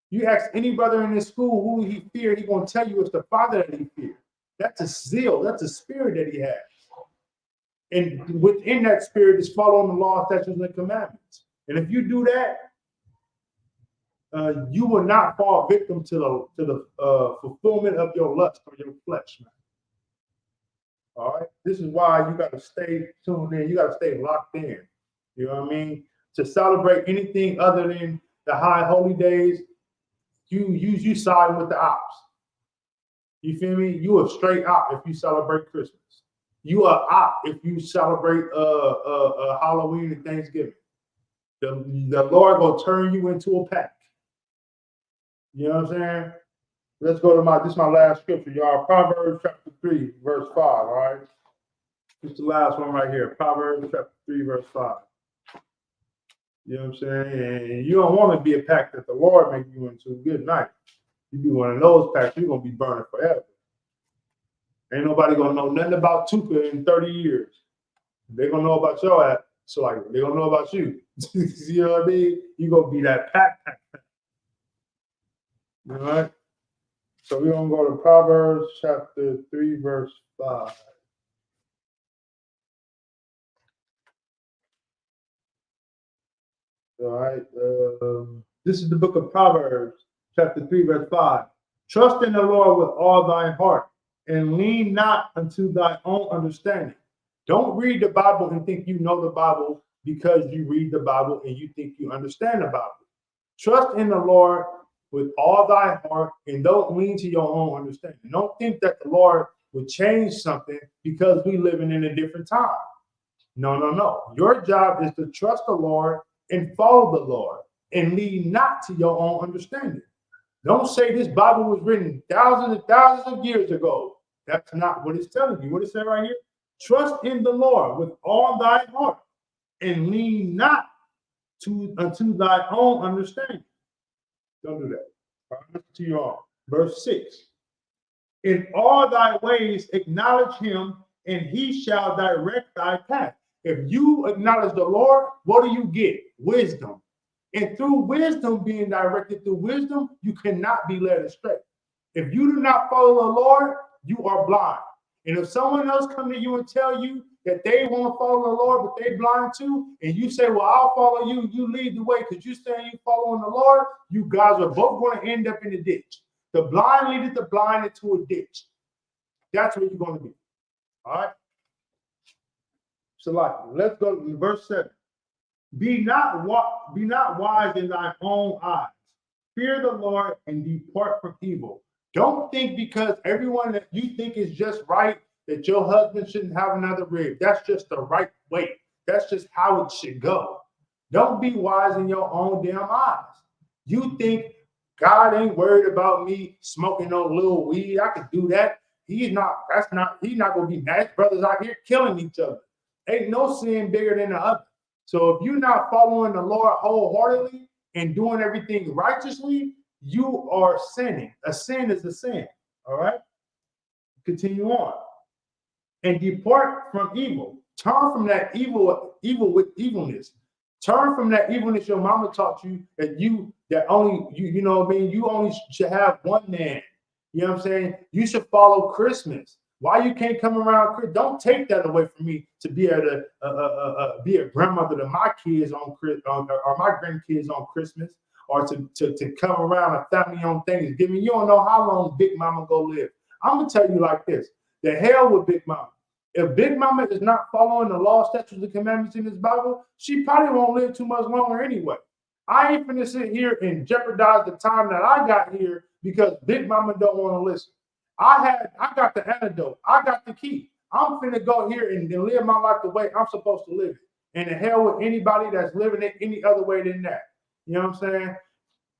You ask any brother in this school who he feared, he's going to tell you it's the Father that he feared. That's a zeal. That's a spirit that he has. And within that spirit is following the law, statutes, and commandments. And if you do that, you will not fall victim to the fulfillment of your lust or your flesh, man. All right. This is why you got to stay tuned in. You got to stay locked in. You know what I mean? To celebrate anything other than the high holy days, you side with the ops. You feel me? You a straight op if you celebrate Christmas. You are op if you celebrate Halloween and Thanksgiving. The Lord will turn you into a pack. You know what I'm saying? Let's go to this is my last scripture, y'all. Proverbs chapter 3, verse 5, all right? This is the last one right here. Proverbs chapter 3, verse 5. You know what I'm saying? And you don't want to be a pack that the Lord make you into. Good night. You be one of those packs, you're going to be burning forever. Ain't nobody going to know nothing about Tuka in 30 years. They're going to know about your ass. So, like, they're going to know about you. You know what I mean? You're going to be that pack. All right? So we're going to go to Proverbs chapter 3, verse 5. All right. This is the book of Proverbs, chapter 3, verse 5. Trust in the Lord with all thy heart, and lean not unto thy own understanding. Don't read the Bible and think you know the Bible because you read the Bible and you think you understand the Bible. Trust in the Lord with all thy heart, and don't lean to your own understanding. Don't think that the Lord would change something because we living in a different time. No, no, no. Your job is to trust the Lord and follow the Lord and lean not to your own understanding. Don't say this Bible was written thousands and thousands of years ago. That's not what it's telling you. What it said right here? Trust in the Lord with all thy heart and lean not unto thy own understanding. Don't do that. All right, listen to you all. Verse 6. In all thy ways acknowledge him, and he shall direct thy path. If you acknowledge the Lord, what do you get? Wisdom. And through wisdom, being directed through wisdom, you cannot be led astray. If you do not follow the Lord, you are blind. And if someone else come to you and tell you that they want to follow the Lord, but they blind too, and you say, well, I'll follow you, you lead the way because you saying you following the Lord, you guys are both going to end up in the ditch. The blind leadeth the blind into a ditch. That's where you're going to be. All right? So let's go to verse 7. Be not wise in thy own eyes. Fear the Lord and depart from evil. Don't think because everyone that you think is just right that your husband shouldn't have another rib. That's just the right way. That's just how it should go. Don't be wise in your own damn eyes. You think God ain't worried about me smoking no little weed. I could do that. He's not gonna be nice brothers out here killing each other. Ain't no sin bigger than the other. So if you're not following the Lord wholeheartedly and doing everything righteously, you are sinning. A sin is a sin. All right. Continue on. And depart from evil. Turn from that evil with evilness. Turn from that evilness your mama taught you that you know what I mean? You only should have one man. You know what I'm saying? You should follow Christmas. Why you can't come around? Don't take that away from me to be able to be a grandmother to my kids or my grandkids on Christmas, or to come around a family on Thanksgiving. You don't know how long Big Mama go live. I'm gonna tell you like this: the hell with Big Mama. If Big Mama is not following the law, statutes, and commandments in this Bible, she probably won't live too much longer anyway. I ain't finna sit here and jeopardize the time that I got here because Big Mama don't want to listen. I got the antidote. I got the key. I'm finna go here and live my life the way I'm supposed to live it. And the hell with anybody that's living it any other way than that. You know what I'm saying?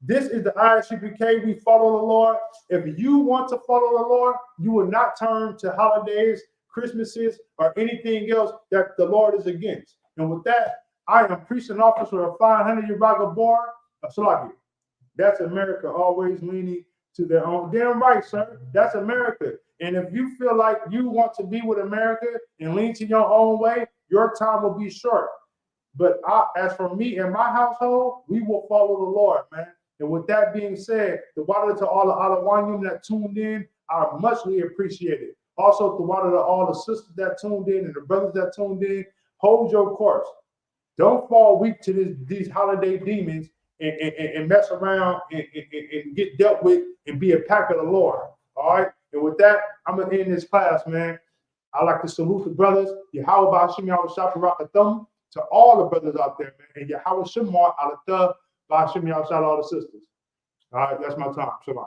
This is the ISUPK. We follow the Lord. If you want to follow the Lord, you will not turn to holidays, Christmases, or anything else that the Lord is against. And with that, I am preaching officer of 500 Uraga Bar of Salaki. That's America, always leaning to their own. Damn right, sir. That's America. And if you feel like you want to be with America and lean to your own way, your time will be short. But as for me and my household, we will follow the Lord, man. And with that being said, the water to all the Alawanium that tuned in, I muchly appreciate it. Also, the water to all the sisters that tuned in and the brothers that tuned in, hold your course. Don't fall weak to these holiday demons and mess around and get dealt with and be a pack of the Lord. All right. And with that, I'm gonna end this class, man. I like to salute the brothers. Yahweh Ba'ashim Yahweh Shaparakathum to all the brothers out there, man. And Yahweh Shemar Alatah Ba'ashim Yahweh all the sisters. All right, that's my time. Shalom.